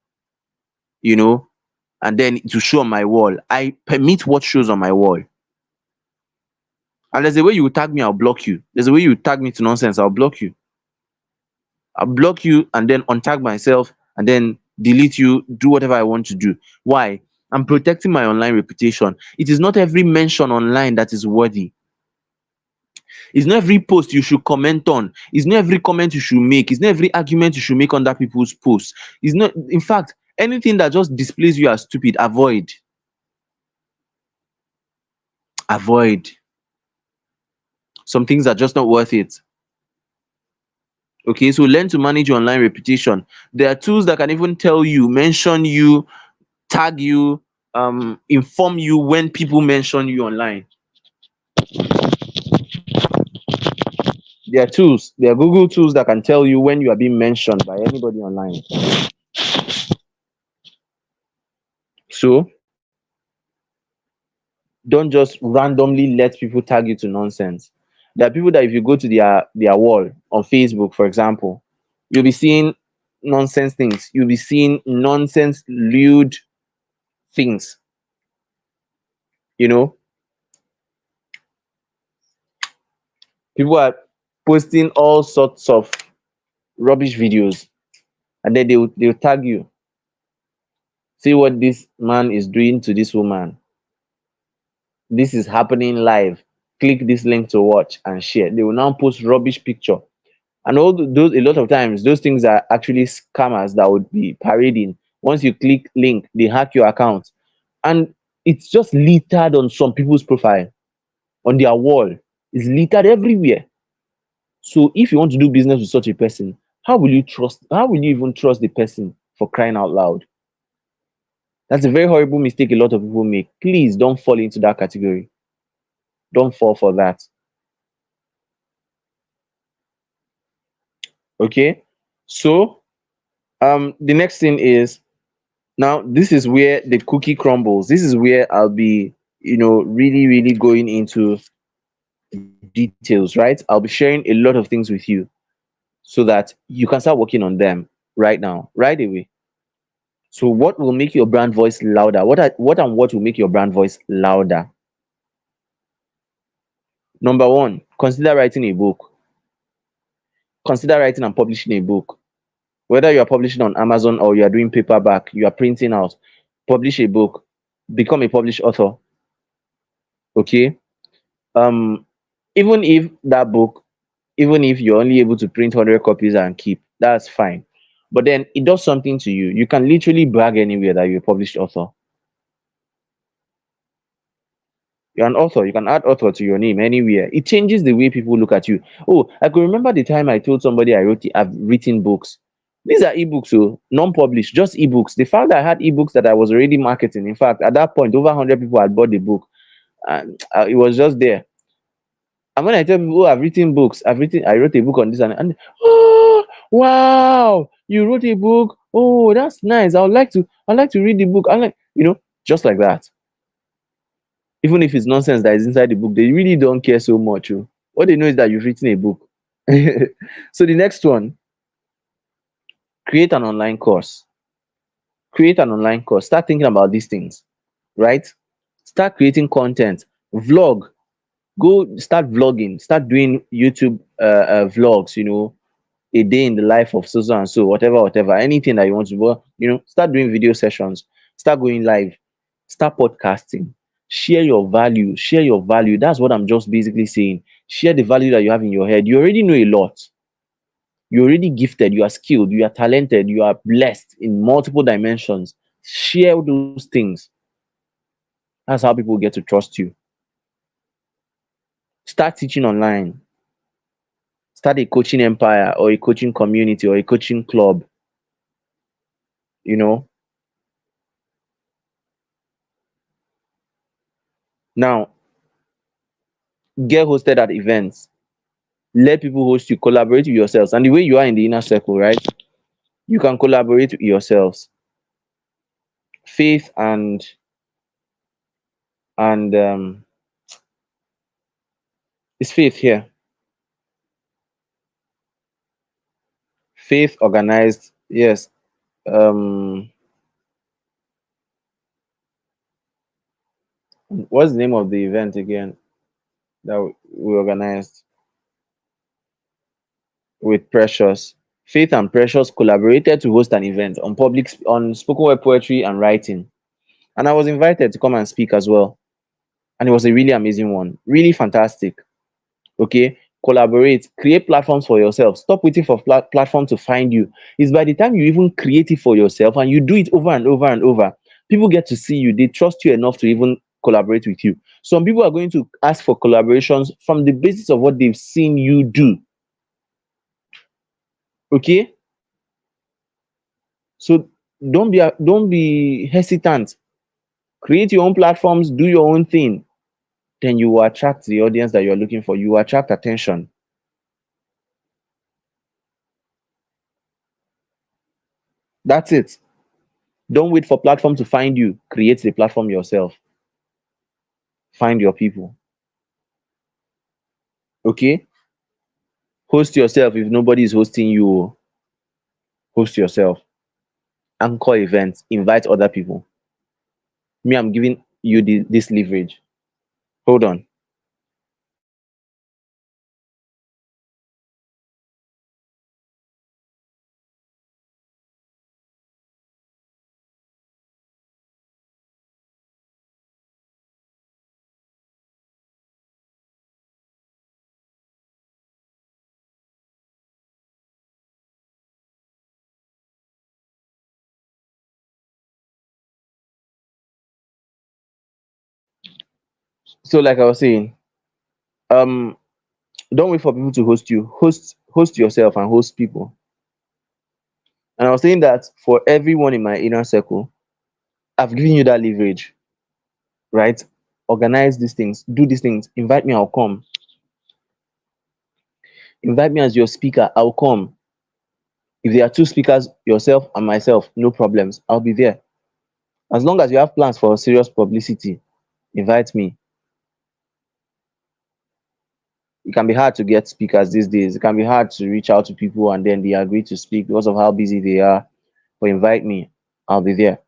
you know, and then to show on my wall. I permit what shows on my wall. And there's a way you tag me, I'll block you. There's a way you tag me to nonsense, I'll block you. I'll block you and then untag myself and then delete you, do whatever I want to do. Why? I'm protecting my online reputation. It is not every mention online that is worthy. It's not every post you should comment on. It's not every comment you should make. It's not every argument you should make under people's posts. It's not, in fact, anything that just displays you as stupid, avoid. Avoid. Some things are just not worth it. Okay, so learn to manage your online reputation. There are tools that can even tell you, mention you, tag you, inform you when people mention you online. There are tools, there are Google tools that can tell you when you are being mentioned by anybody online. So don't just randomly let people tag you to nonsense. There are people that if you go to their wall on Facebook, for example, you'll be seeing nonsense things. You'll be seeing nonsense lewd things. You know, people are posting all sorts of rubbish videos, and then they'll tag you. See what this man is doing to this woman. This is happening live. Click this link to watch and share. They will now post rubbish picture. And all those, a lot of times those things are actually scammers that would be parading. Once you click link, they hack your account, and it's just littered on some people's profile, on their wall. It's littered everywhere. So if you want to do business with such a person, how will you even trust the person, for crying out loud? That's a very horrible mistake a lot of people make. Please don't fall into that category. Don't fall for that. Okay. So the next thing is, now this is where the cookie crumbles. This is where I'll be, really, really going into details, right? I'll be sharing a lot of things with you so that you can start working on them right now, right away. So what will make your brand voice louder? What will make your brand voice louder? Number one, consider writing a book. Consider writing and publishing a book. Whether you are publishing on Amazon or you are doing paperback, you are printing out, publish a book, become a published author. Okay. Um, even if that book, even if you're only able to print 100 copies and keep, that's fine. But then it does something to you. You can literally brag anywhere that you're a published author.
You're an author. You can add author to your name anywhere. It changes the way people look at you. Oh, I could remember the time I told somebody I've written books. These are ebooks, so non-published, just ebooks. The fact that I had ebooks that I was already marketing. In fact, at that point, over 100 people had bought the book, and it was just there. And when I tell people, oh, I wrote a book on this, and oh, wow, you wrote a book. Oh, that's nice. I'd like to read the book. I like, just like that. Even if it's nonsense that is inside the book, they really don't care so much. Oh. What they know is that you've written a book. So the next one, create an online course. Create an online course. Start thinking about these things, right? Start creating content. Vlog. Go start vlogging. Start doing YouTube vlogs. A day in the life of so and so, whatever, whatever, anything that you want to do. Start doing video sessions. Start going live. Start podcasting. Share your value. Share your value. That's what I'm just basically saying. Share the value that you have in your head. You already know a lot. You're already gifted. You are skilled. You are talented. You are blessed in multiple dimensions. Share those things. That's how people get to trust you. Start teaching online. Start a coaching empire or a coaching community or a coaching club. You know. Now, get hosted at events. Let people host you. Collaborate with yourselves. And the way you are in the inner circle, right? You can collaborate with yourselves. Faith and is Faith here? Faith organized. Yes. Um, what's the name of the event again that we organized with Precious? Faith and Precious collaborated to host an event on spoken word poetry and writing, and I was invited to come and speak as well. And it was a really amazing one, really fantastic. Okay, collaborate, create platforms for yourself. Stop waiting for platform to find you. It's by the time you even create it for yourself and you do it over and over and over, people get to see you. They trust you enough to even collaborate with you. Some people are going to ask for collaborations from the basis of what they've seen you do. Okay, so don't be hesitant. Create your own platforms, do your own thing. Then you will attract the audience that you're looking for. You will attract attention. That's it. Don't wait for platform to find you. Create the platform yourself. Find your people. Okay? Host yourself if nobody is hosting you. Host yourself. Anchor events. Invite other people. Me, I'm giving you this leverage. Hold on. So, like I was saying, um, don't wait for people to host you. Host yourself and host people. And I was saying that for everyone in my inner circle, I've given you that leverage, right? Organize these things, do these things, invite me, I'll come. Invite me as your speaker, I'll come. If there are two speakers, yourself and myself, no problems. I'll be there. As long as you have plans for serious publicity, invite me. It can be hard to get speakers these days. It can be hard to reach out to people and then they agree to speak because of how busy they are. But invite me. I'll be there.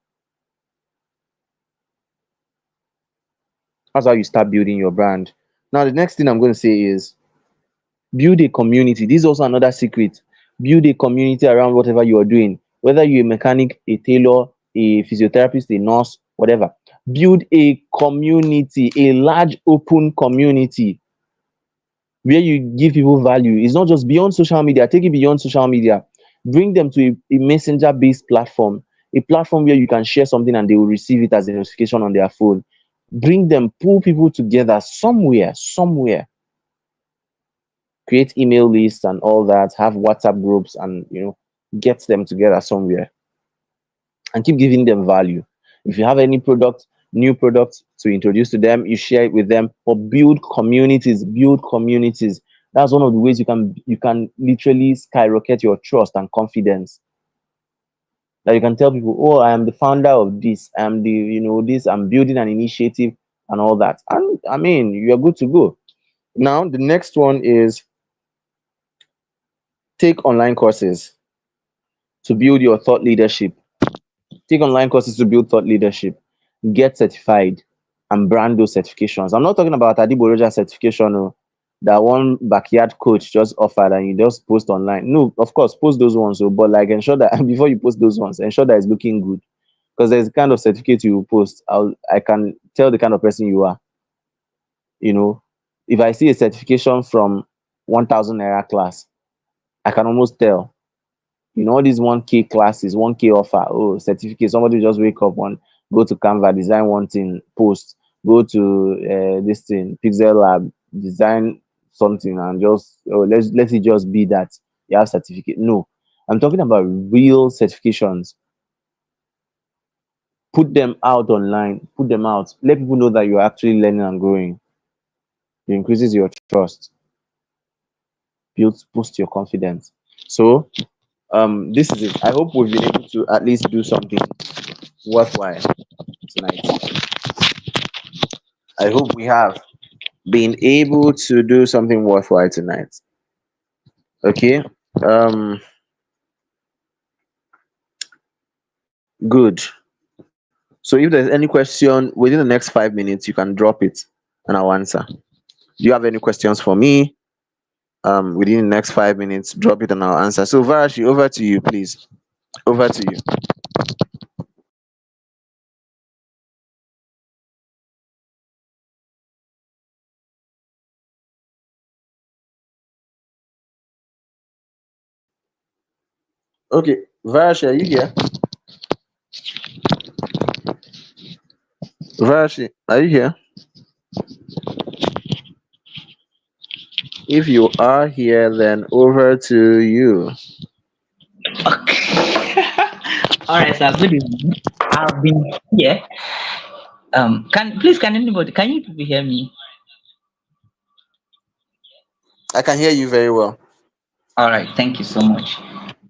That's how you start building your brand. Now, the next thing I'm going to say is build a community. This is also another secret. Build a community around whatever you are doing, whether you're a mechanic, a tailor, a physiotherapist, a nurse, whatever. Build a community, a large open community where you give people value. It's not just beyond social media, take it beyond social media. Bring them to a messenger based platform, a platform where you can share something and they will receive it as a notification on their phone. Bring them, pull people together somewhere, create email lists and all that, have WhatsApp groups, and get them together somewhere and keep giving them value. If you have any product, new product to introduce to them, you share it with them. But build communities, build communities. That's one of the ways you can literally skyrocket your trust and confidence. That you can tell people, oh, I am the founder of this, I am the this, I'm building an initiative and all that. And I mean, you're good to go. Now the next one is take online courses to build your thought leadership. Take online courses to build thought leadership. Get certified and brand those certifications. I'm not talking about Adiboroja certification, that one backyard coach just offered and you just post online. No, of course, post those ones, but like ensure that before you post those ones, ensure that it's looking good. Because there's a kind of certificate you will post. I can tell the kind of person you are. You know, if I see a certification from 1,000 naira class, I can almost tell. All these 1K classes, 1K offer, oh, certificate. Somebody just wake up one, go to Canva, design one thing, post, go to this thing, Pixel Lab, design something, and just, oh, let it just be that you have certificate. No, I'm talking about real certifications. Put them out online, put them out, let people know that you're actually learning and growing. It increases your trust, builds boost your confidence. So this is it. I hope we've been able to at least do something worthwhile tonight. I hope we have been able to do something worthwhile tonight. Okay. Um. Good. So if there's any question within the next 5 minutes, you can drop it and I'll answer. Do you have any questions for me? Within the next 5 minutes, drop it and I'll answer. So Varashi, over to you, please. Over to you. Okay, Varashi, are you here? Varashi, are you here? If you are here, then over to you.
All right, sir. Good evening. I've been here. Can you people hear me?
I can hear you very well.
All right, thank you so much.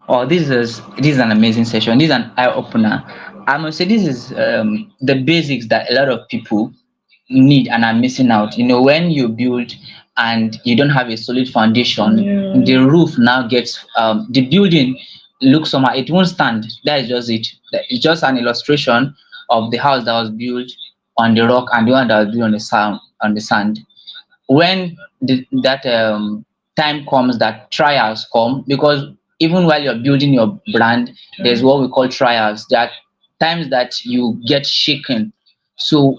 Oh, this is an amazing session. This is an eye opener. I must say this is the basics that a lot of people need and are missing out. When you build and you don't have a solid foundation, the roof now gets the building looks somehow it won't stand. That is just it. It's just an illustration of the house that was built on the rock and the one that was built on the sand. When that time comes that trials come, because even while you're building your brand, there's what we call trials. There are times that you get shaken. So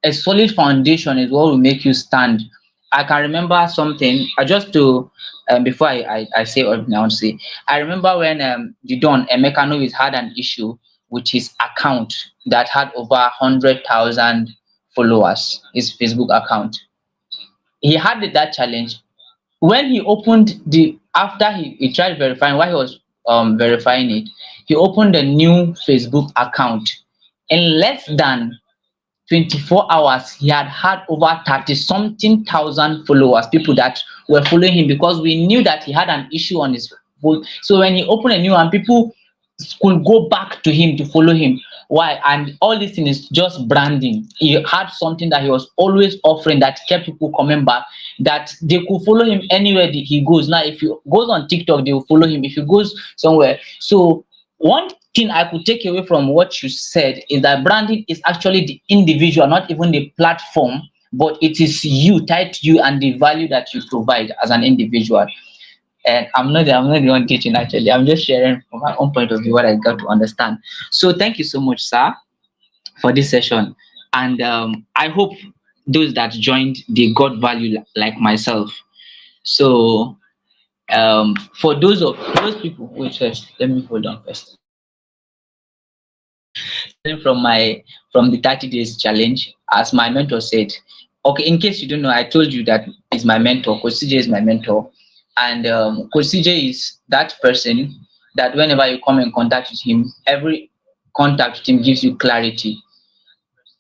a solid foundation is what will make you stand. I can remember something. I just to before I say what I want to say. I remember when the Don Emeka Novis had an issue with his account that had over 100,000 followers. His Facebook account, he had that challenge. When he opened the after he tried verifying, while he was verifying it, he opened a new Facebook account. In less than 24 hours, he had over 30 something thousand followers, people that were following him, because we knew that he had an issue on his phone. So when he opened a new one, people could go back to him to follow him. Why? And all this thing is just branding. He had something that he was always offering that kept people coming back, that they could follow him anywhere he goes. Now, if he goes on TikTok, they will follow him. If he goes somewhere. So one thing I could take away from what you said is that branding is actually the individual, not even the platform, but it is you, tied to you, and the value that you provide as an individual. And I'm not the one teaching, actually. I'm just sharing from my own point of view what I got to understand. So thank you so much, sir, for this session. And I hope those that joined, they got value like myself. So for those people, wait first, let me hold on first. from the 30 days challenge, as my mentor said. Okay, in case you don't know, I told you that is my mentor. Coach CJ is my mentor, and Coach CJ is that person that whenever you come in contact with him, every contact with him gives you clarity.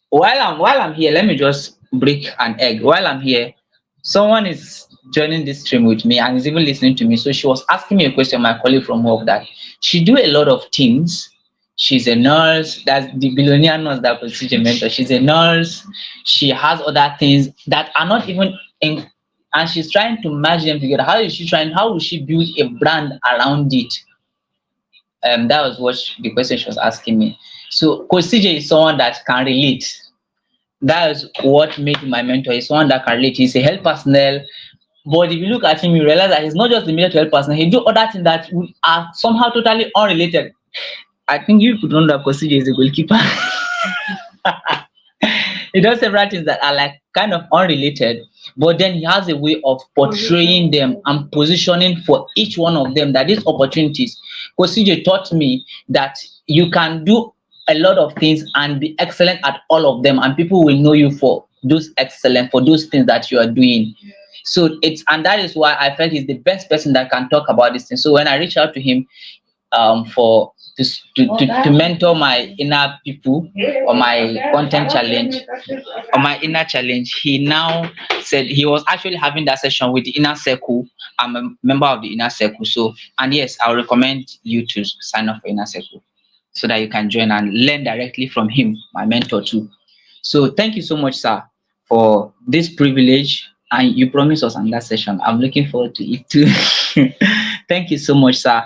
While I'm here, let me just break an egg. While I'm here, someone is joining this stream with me and is even listening to me. So she was asking me a question, my colleague from work, that she do a lot of things. She's a nurse. That's the billionaire nurse that was teaching mentor. She's a nurse. She has other things that are not even in, and she's trying to merge them together. How is she trying? How will she build a brand around it? That was what the question she was asking me. So Coach CJ is someone that can relate. That's what made him my mentor. He's someone that can relate. He's a health personnel, but if you look at him, you realize that he's not just limited to health personnel. He do other things that are somehow totally unrelated. I think you could know that Kosije is a goalkeeper. He does several things that are like kind of unrelated, but then he has a way of portraying them and positioning for each one of them that these opportunities. Kosije taught me that you can do a lot of things and be excellent at all of them, and people will know you for those excellent for those things that you are doing. So it's, and that is why I felt he's the best person that can talk about this thing. So when I reached out to him, for to mentor my inner people or my content challenge or my inner challenge, he now said he was actually having that session with the inner circle. I'm a member of the inner circle. So, and yes, I'll recommend you to sign up for inner circle so that you can join and learn directly from him, my mentor too. So thank you so much, sir, for this privilege. And you promised us another session. I'm looking forward to it too. Thank you so much, sir.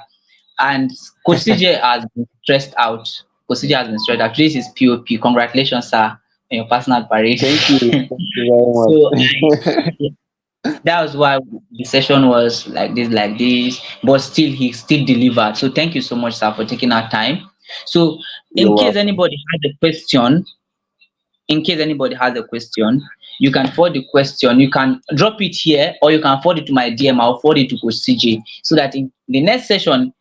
And Coach CJ has been stressed out. Coach CJ has been stressed out. This is POP. Congratulations, sir, on your personal parade.
Thank you. Thank you
So
very much.
that was why the session was like this, but still he still delivered. So thank you so much, sir, for taking our time. So
You're
in case
welcome.
anybody has a question, you can forward the question. You can drop it here, or you can forward it to my DM. I'll forward it to Coach CJ so that in the next session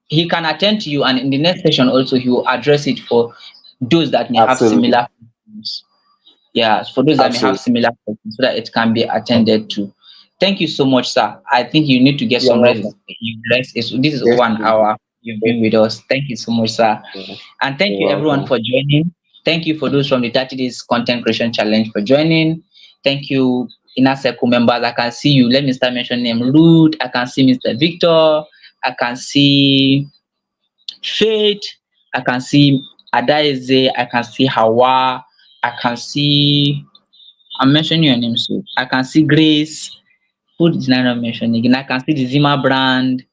he can attend to you, and in the next session also he will address it for those that may have
Absolutely.
similar questions. Yeah, for those that may have
Absolutely.
similar questions so that it can be attended to. Thank you so much, sir. I think you need to get
You're
some rest.
welcome.
This is over an
Definitely.
hour you've been with us. Thank you so much, sir.
Definitely.
And thank
You're
you everyone
welcome.
for joining. Thank you for those from the 30 Days Content Creation Challenge for joining. Thank you, Inner Circle members. I can see you. Let me start mentioning them. Ruth, I can see Mr. Victor. I can see Faith, I can see Adaeze, I can see Hawa, I can see, I'm mentioning your name, so I can see Grace. Who did I not mention again? I can see the Zima brand.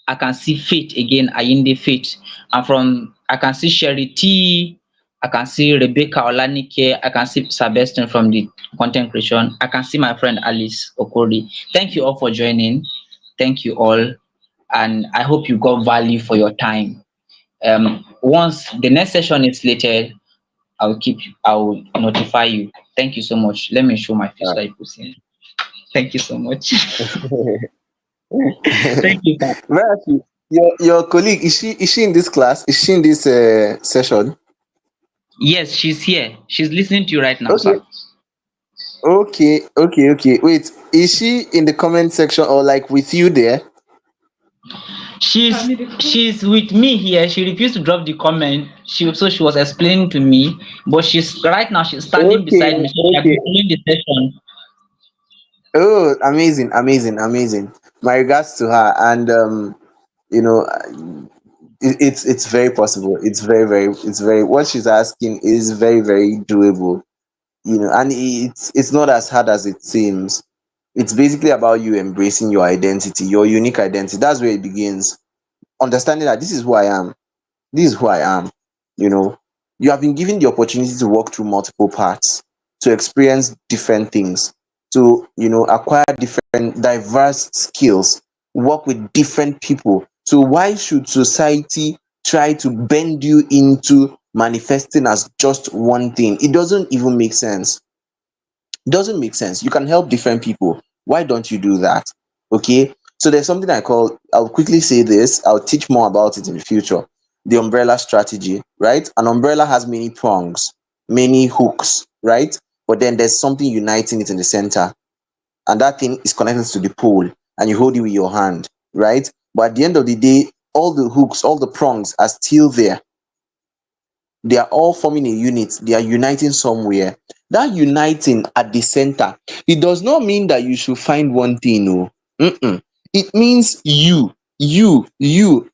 I can see Faith again, Ayinde Faith. And from I can see Sherry T. I can see Rebecca Olanike. I can see Sebastian from the content creation. I can see my friend Alice Okori. Thank you all for joining. Thank you all. And I hope you got value for your time. Once the next session is slated, I will notify you. Thank you so much. Let me show my face
All
so I could see. Thank you so much.
right.
Thank you, sir.
Where actually, your colleague, is she in this class? Is she in this session?
Yes, she's here. She's listening to you right now,
Okay,
sir.
okay. Wait, is she in the comment section or like with you there?
She's she's with me here. She refused to drop the comment. She was explaining to me, but she's right now she's standing
Okay,
beside me. So I'm
okay.
following the session.
Oh, amazing. My regards to her, and you know, it's very possible. It's very, what she's asking is very doable. And it's not as hard as it seems. It's basically about you embracing your identity, your unique identity. That's where it begins. Understanding that this is who I am. You know, you have been given the opportunity to walk through multiple paths, to experience different things, to acquire different diverse skills, work with different people. So why should society try to bend you into manifesting as just one thing? It doesn't even make sense. Doesn't make sense. You can help different people. Why don't you do that? Okay. So there's something I call, I'll quickly say this, I'll teach more about it in the future. the umbrella strategy, right? An umbrella has many prongs, many hooks, right? But then there's something uniting it in the center, and that thing is connected to the pole, and you hold it with your hand, right? But at the end of the day, all the hooks, all the prongs are still there. They are all forming a unit. They are uniting somewhere. That uniting at the center, it does not mean that you should find one thing. No, mm-mm. It means you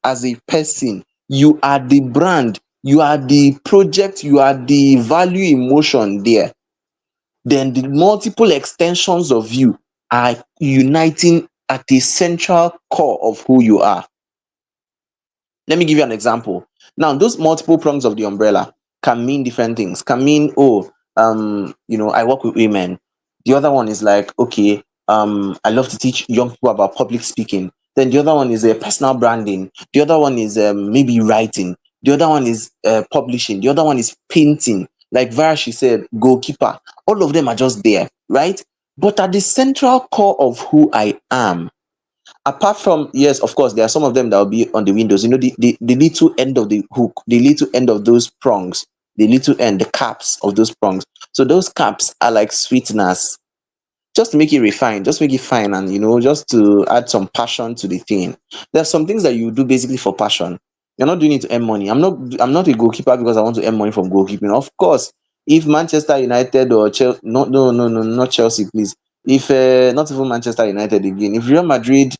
as a person, you are the brand, you are the project, you are the value emotion there. Then the multiple extensions of you are uniting at the central core of who you are. Let me give you an example. Now, those multiple prongs of the umbrella can mean different things. Can mean, oh, I work with women. The other one is like, okay, I love to teach young people about public speaking. Then the other one is personal branding. The other one is maybe writing. The other one is publishing. The other one is painting. Like Varashi said, goalkeeper. All of them are just there, right? But at the central core of who I am, apart from, yes, of course, there are some of them that will be on the windows, the little end of the hook, the little end of those prongs, the little end, the caps of those prongs. So those caps are like sweeteners, just to make it refined, just make it fine, and just to add some passion to the thing. There are some things that you do basically for passion. You're not doing it to earn money. I'm not a goalkeeper because I want to earn money from goalkeeping. Of course, if Manchester United or Chelsea, no, no, no, no, not Chelsea, please. If not even Manchester United again, if Real Madrid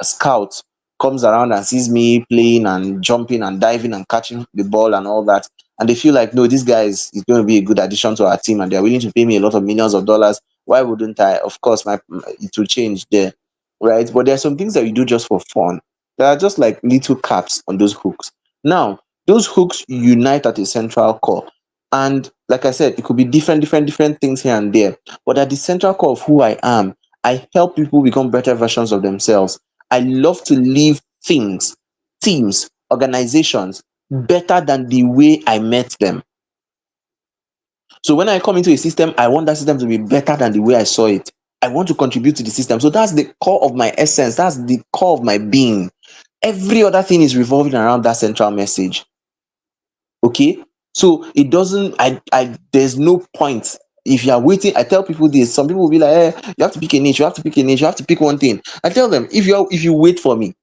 scout comes around and sees me playing and jumping and diving and catching the ball and all that, and they feel like, no, this guy is going to be a good addition to our team, and they're willing to pay me a lot of millions of dollars, why wouldn't I? Of course, it will change there, right? But there are some things that you do just for fun. There are just like little caps on those hooks. Now, those hooks unite at a central core. And like I said, it could be different things here and there. But at the central core of who I am, I help people become better versions of themselves. I love to leave things, teams, organizations better than the way I met them. So when I come into a system, I want that system to be better than the way I saw it. I want to contribute to the system. So that's the core of my essence. That's the core of my being. Every other thing is revolving around that central message. Okay. So it doesn't, there's no point. If you are waiting, I tell people this. Some people will be like, you have to pick a niche, you have to pick a niche, you have to pick one thing. I tell them, if you wait for me,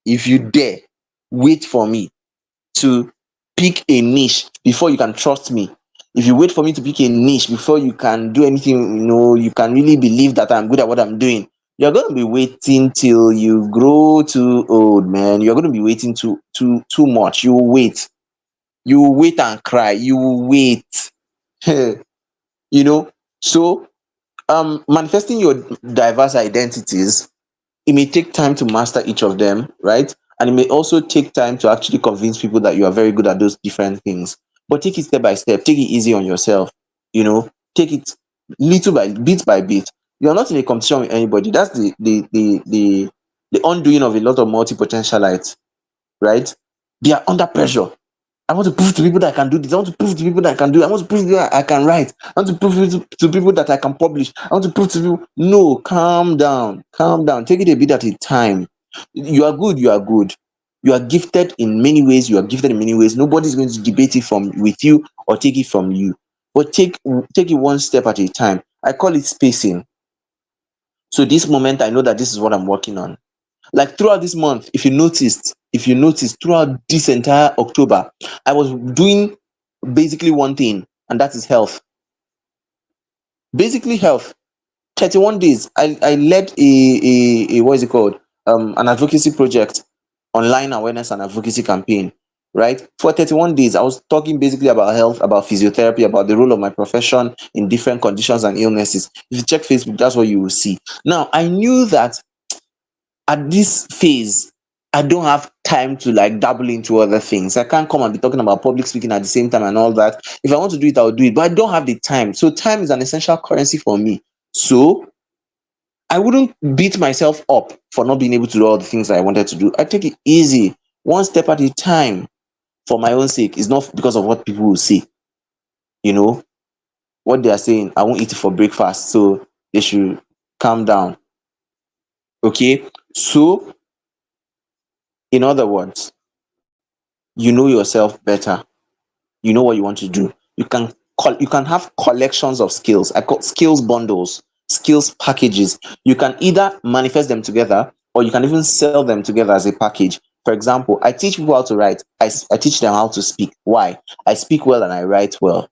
if you dare wait for me to pick a niche before you can trust me, if you wait for me to pick a niche before you can do anything, you can really believe that I'm good at what I'm doing, you're going to be waiting till you grow too old, man. You're going to be waiting too much. You will wait and cry, you will wait. you know so manifesting your diverse identities, it may take time to master each of them, right? And it may also take time to actually convince people that you are very good at those different things. But take it step by step, take it easy on yourself, take it little bit by bit. You're not in a competition with anybody. That's the undoing of a lot of multi-potentialites, right? They are under pressure. I want to prove to people that I can do this. I want to prove to people that I can do it. I want to prove to people that I can write. I want to prove to people that I can publish. I want to prove to people. No, calm down. Calm down. Take it a bit at a time. You are good. You are good. You are gifted in many ways. You are gifted in many ways. Nobody's going to debate it from with you or take it from you. But take it one step at a time. I call it spacing. So this moment, I know that this is what I'm working on. Like throughout this month, if you noticed throughout this entire October, I was doing basically one thing, and that is health. Basically health. 31 days. I led a what is it called? An advocacy project, online awareness and advocacy campaign. Right? For 31 days, I was talking basically about health, about physiotherapy, about the role of my profession in different conditions and illnesses. If you check Facebook, that's what you will see. Now, I knew that at this phase, I don't have time to like dabble into other things. I can't come and be talking about public speaking at the same time and all that. If I want to do it, I'll do it, but I don't have the time. So time is an essential currency for me. So I wouldn't beat myself up for not being able to do all the things that I wanted to do. I take it easy, one step at a time, for my own sake. It's not because of what people will say. You know what they are saying. I won't eat it for breakfast, so they should calm down. Okay. So in other words, you know yourself better, you know what you want to do. You can have collections of skills. I call skills bundles, skills packages. You can either manifest them together, or you can even sell them together as a package. For example, I teach people how to write. I teach them how to speak. Why? I speak well and I write well.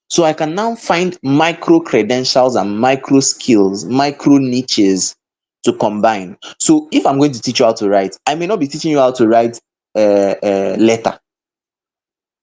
So I can now find micro credentials and micro skills, micro niches to combine. So if I'm going to teach you how to write, I may not be teaching you how to write letter,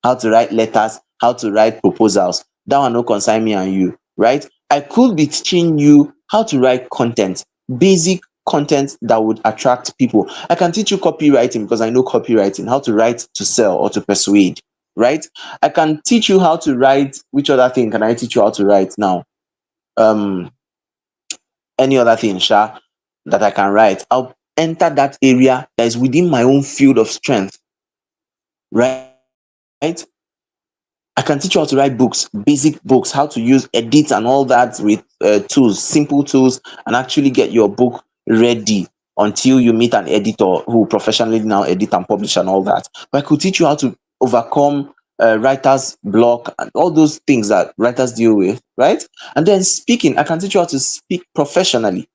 how to write letters, how to write proposals. That one no concern me and you, right? I could be teaching you how to write content, basic content that would attract people. I can teach you copywriting because I know copywriting, how to write to sell or to persuade, right? I can teach you how to write. Which other thing can I teach you how to write now? Um, any other thing, that I can write. I'll enter that area that is within my own field of strength, right? I can teach you how to write books, basic books, how to use edit and all that with tools, simple tools, and actually get your book ready until you meet an editor who professionally now edit and publish and all that. But I could teach you how to overcome writer's block and all those things that writers deal with, right? And then speaking, I can teach you how to speak professionally.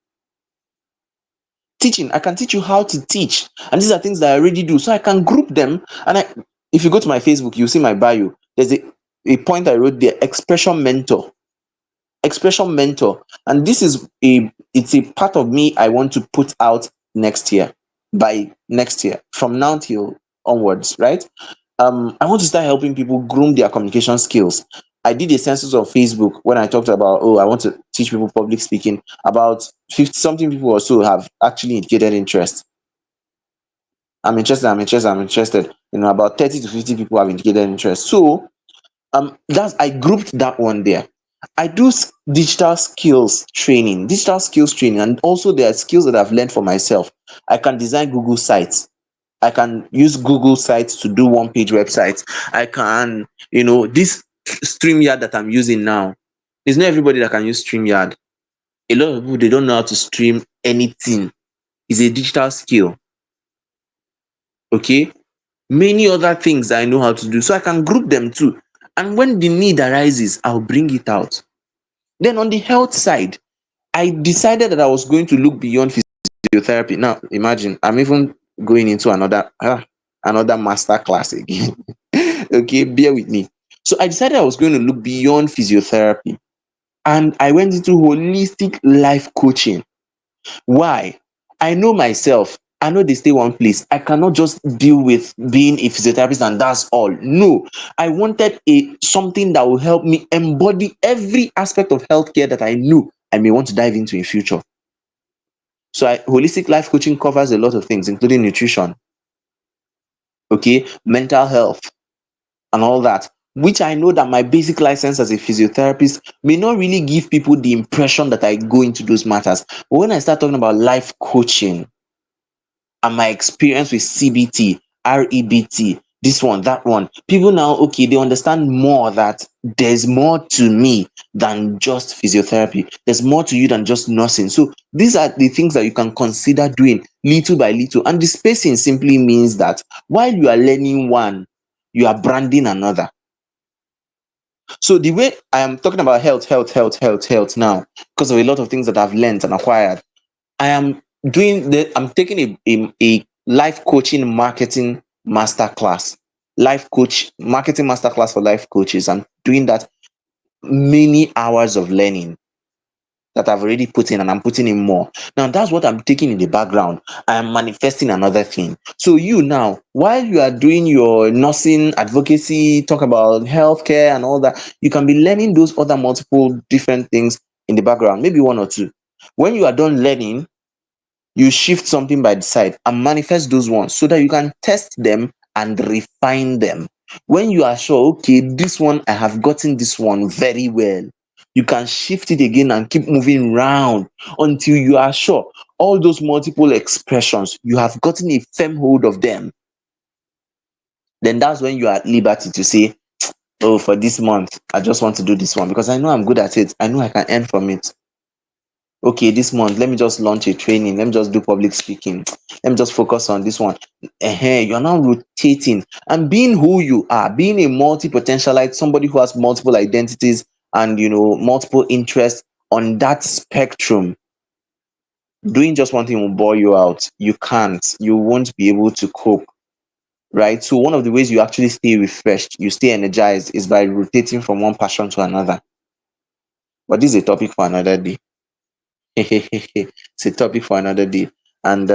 Teaching, I can teach you how to teach, and these are things that I already do, so I can group them. And if you go to my Facebook, you see my bio. There's a point I wrote there: expression mentor, expression mentor. And this is it's a part of me I want to put out next year, by next year, from now till onwards, right? I want to start helping people groom their communication skills. I did a census on Facebook when I talked about, oh, I want to teach people public speaking. About 50 something people or so have actually indicated interest. I'm interested. About 30 to 50 people have indicated interest. So that's I grouped that one there. I do digital skills training, and also there are skills that I've learned for myself. I can design Google sites. I can use Google sites to do one page websites. I can, this StreamYard that I'm using now. It's not everybody that can use StreamYard. A lot of people, they don't know how to stream anything. It's a digital skill. Okay. Many other things I know how to do. So I can group them too. And when the need arises, I'll bring it out. Then on the health side, I decided that I was going to look beyond physiotherapy. Now, imagine I'm even going into another master class again. Okay, bear with me. So I decided I was going to look beyond physiotherapy, and I went into holistic life coaching. Why? I know myself. I know they stay one place. I cannot just deal with being a physiotherapist and that's all. No, I wanted a something that will help me embody every aspect of healthcare that I knew I may want to dive into in future. So holistic life coaching covers a lot of things, including nutrition, okay, mental health, and all that. Which I know that my basic license as a physiotherapist may not really give people the impression that I go into those matters. But when I start talking about life coaching, and my experience with CBT, REBT, this one, that one, people now, okay, they understand more that there's more to me than just physiotherapy. There's more to you than just nursing. So these are the things that you can consider doing little by little. And the spacing simply means that while you are learning one, you are branding another. So the way I am talking about health now, because of a lot of things that I've learned and acquired, I'm taking a life coaching marketing masterclass, life coach marketing masterclass for life coaches. I'm doing that, many hours of learning that I've already put in, and I'm putting in more. Now that's what I'm taking in the background. I am manifesting another thing. So you now, while you are doing your nursing advocacy, talk about healthcare and all that, you can be learning those other multiple different things in the background, maybe one or two. When you are done learning, you shift something by the side and manifest those ones so that you can test them and refine them. When you are sure, okay, this one, I have gotten this one very well, you can shift it again and keep moving round until you are sure all those multiple expressions, you have gotten a firm hold of them. Then that's when you are at liberty to say, oh, for this month, I just want to do this one because I know I'm good at it. I know I can earn from it.
Okay, this month let me just launch a training, let me just do public speaking, let me just focus on this one. You're now rotating and being who you are, being a multi-potentialite, somebody who has multiple identities and multiple interests on that spectrum. Doing just one thing will bore you out. You won't be able to cope, right? So one of the ways you actually stay refreshed, you stay energized, is by rotating from one passion to another. But this is a topic for another day. It's a topic for another day. And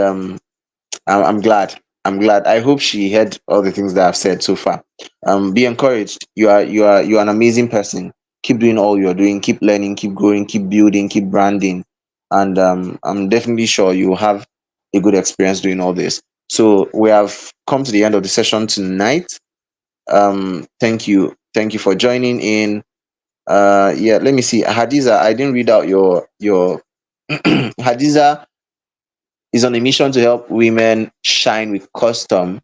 I'm glad. I'm glad. I hope she heard all the things that I've said so far. Be encouraged. You are an amazing person. Keep doing all you're doing. Keep learning. Keep growing. Keep building. Keep branding. And I'm definitely sure you will have a good experience doing all this. So we have come to the end of the session tonight. Thank you for joining in. Yeah, let me see. Hadiza, I didn't read out your Hadiza is on a mission to help women shine with custom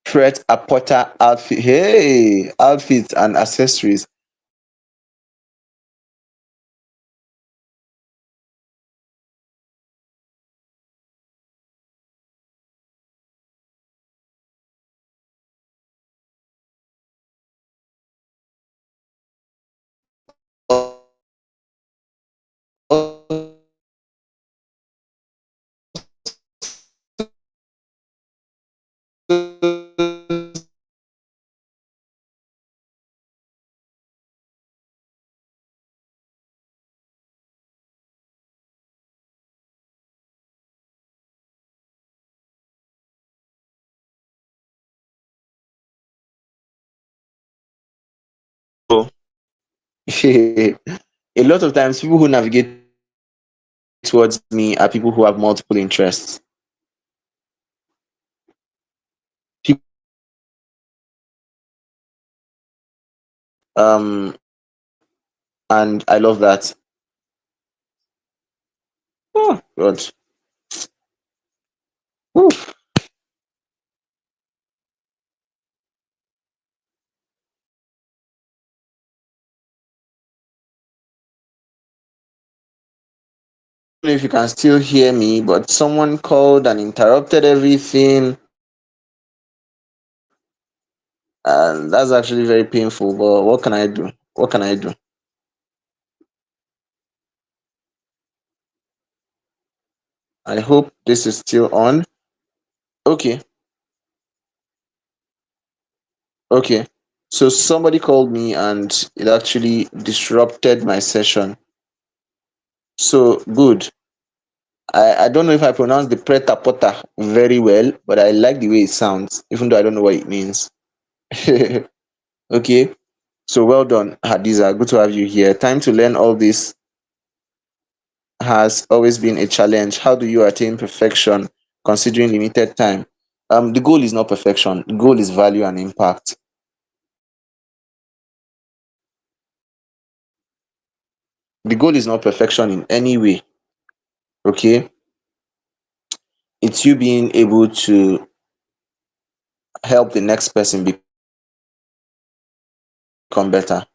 Pret a Porter outfit. Hey, outfits and accessories. A lot of times people who navigate towards me are people who have multiple interests. And I love that. Oh God. Whew. I don't know if you can still hear me, but someone called and interrupted everything. And that's actually very painful. But what can I do? What can I do? I hope this is still on. Okay, okay. So somebody called me and it actually disrupted my session. So good. I don't know if I pronounced the preta pota very well, but I like the way it sounds, even though I don't know what it means. Okay. So well done, Hadiza. Good to have you here. Time to learn all this has always been a challenge. How do you attain perfection considering limited time? The goal is not perfection. The goal is value and impact. The goal is not perfection in any way. Okay, it's you being able to help the next person become better.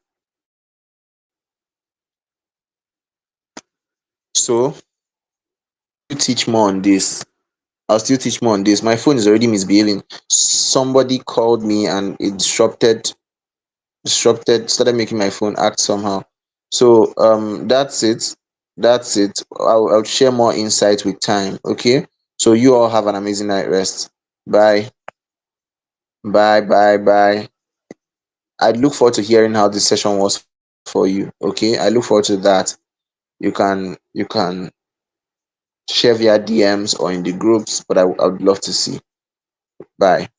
So you teach more on this. I'll still teach more on this. My phone is already misbehaving. Somebody called me and it started making my phone act somehow. So that's it. That's it. I'll share more insight with time. Okay. So you all have an amazing night rest. Bye. Bye. Bye. Bye. I look forward to hearing how this session was for you. Okay. I look forward to that. You can share via DMs or in the groups, but I would love to see. Bye.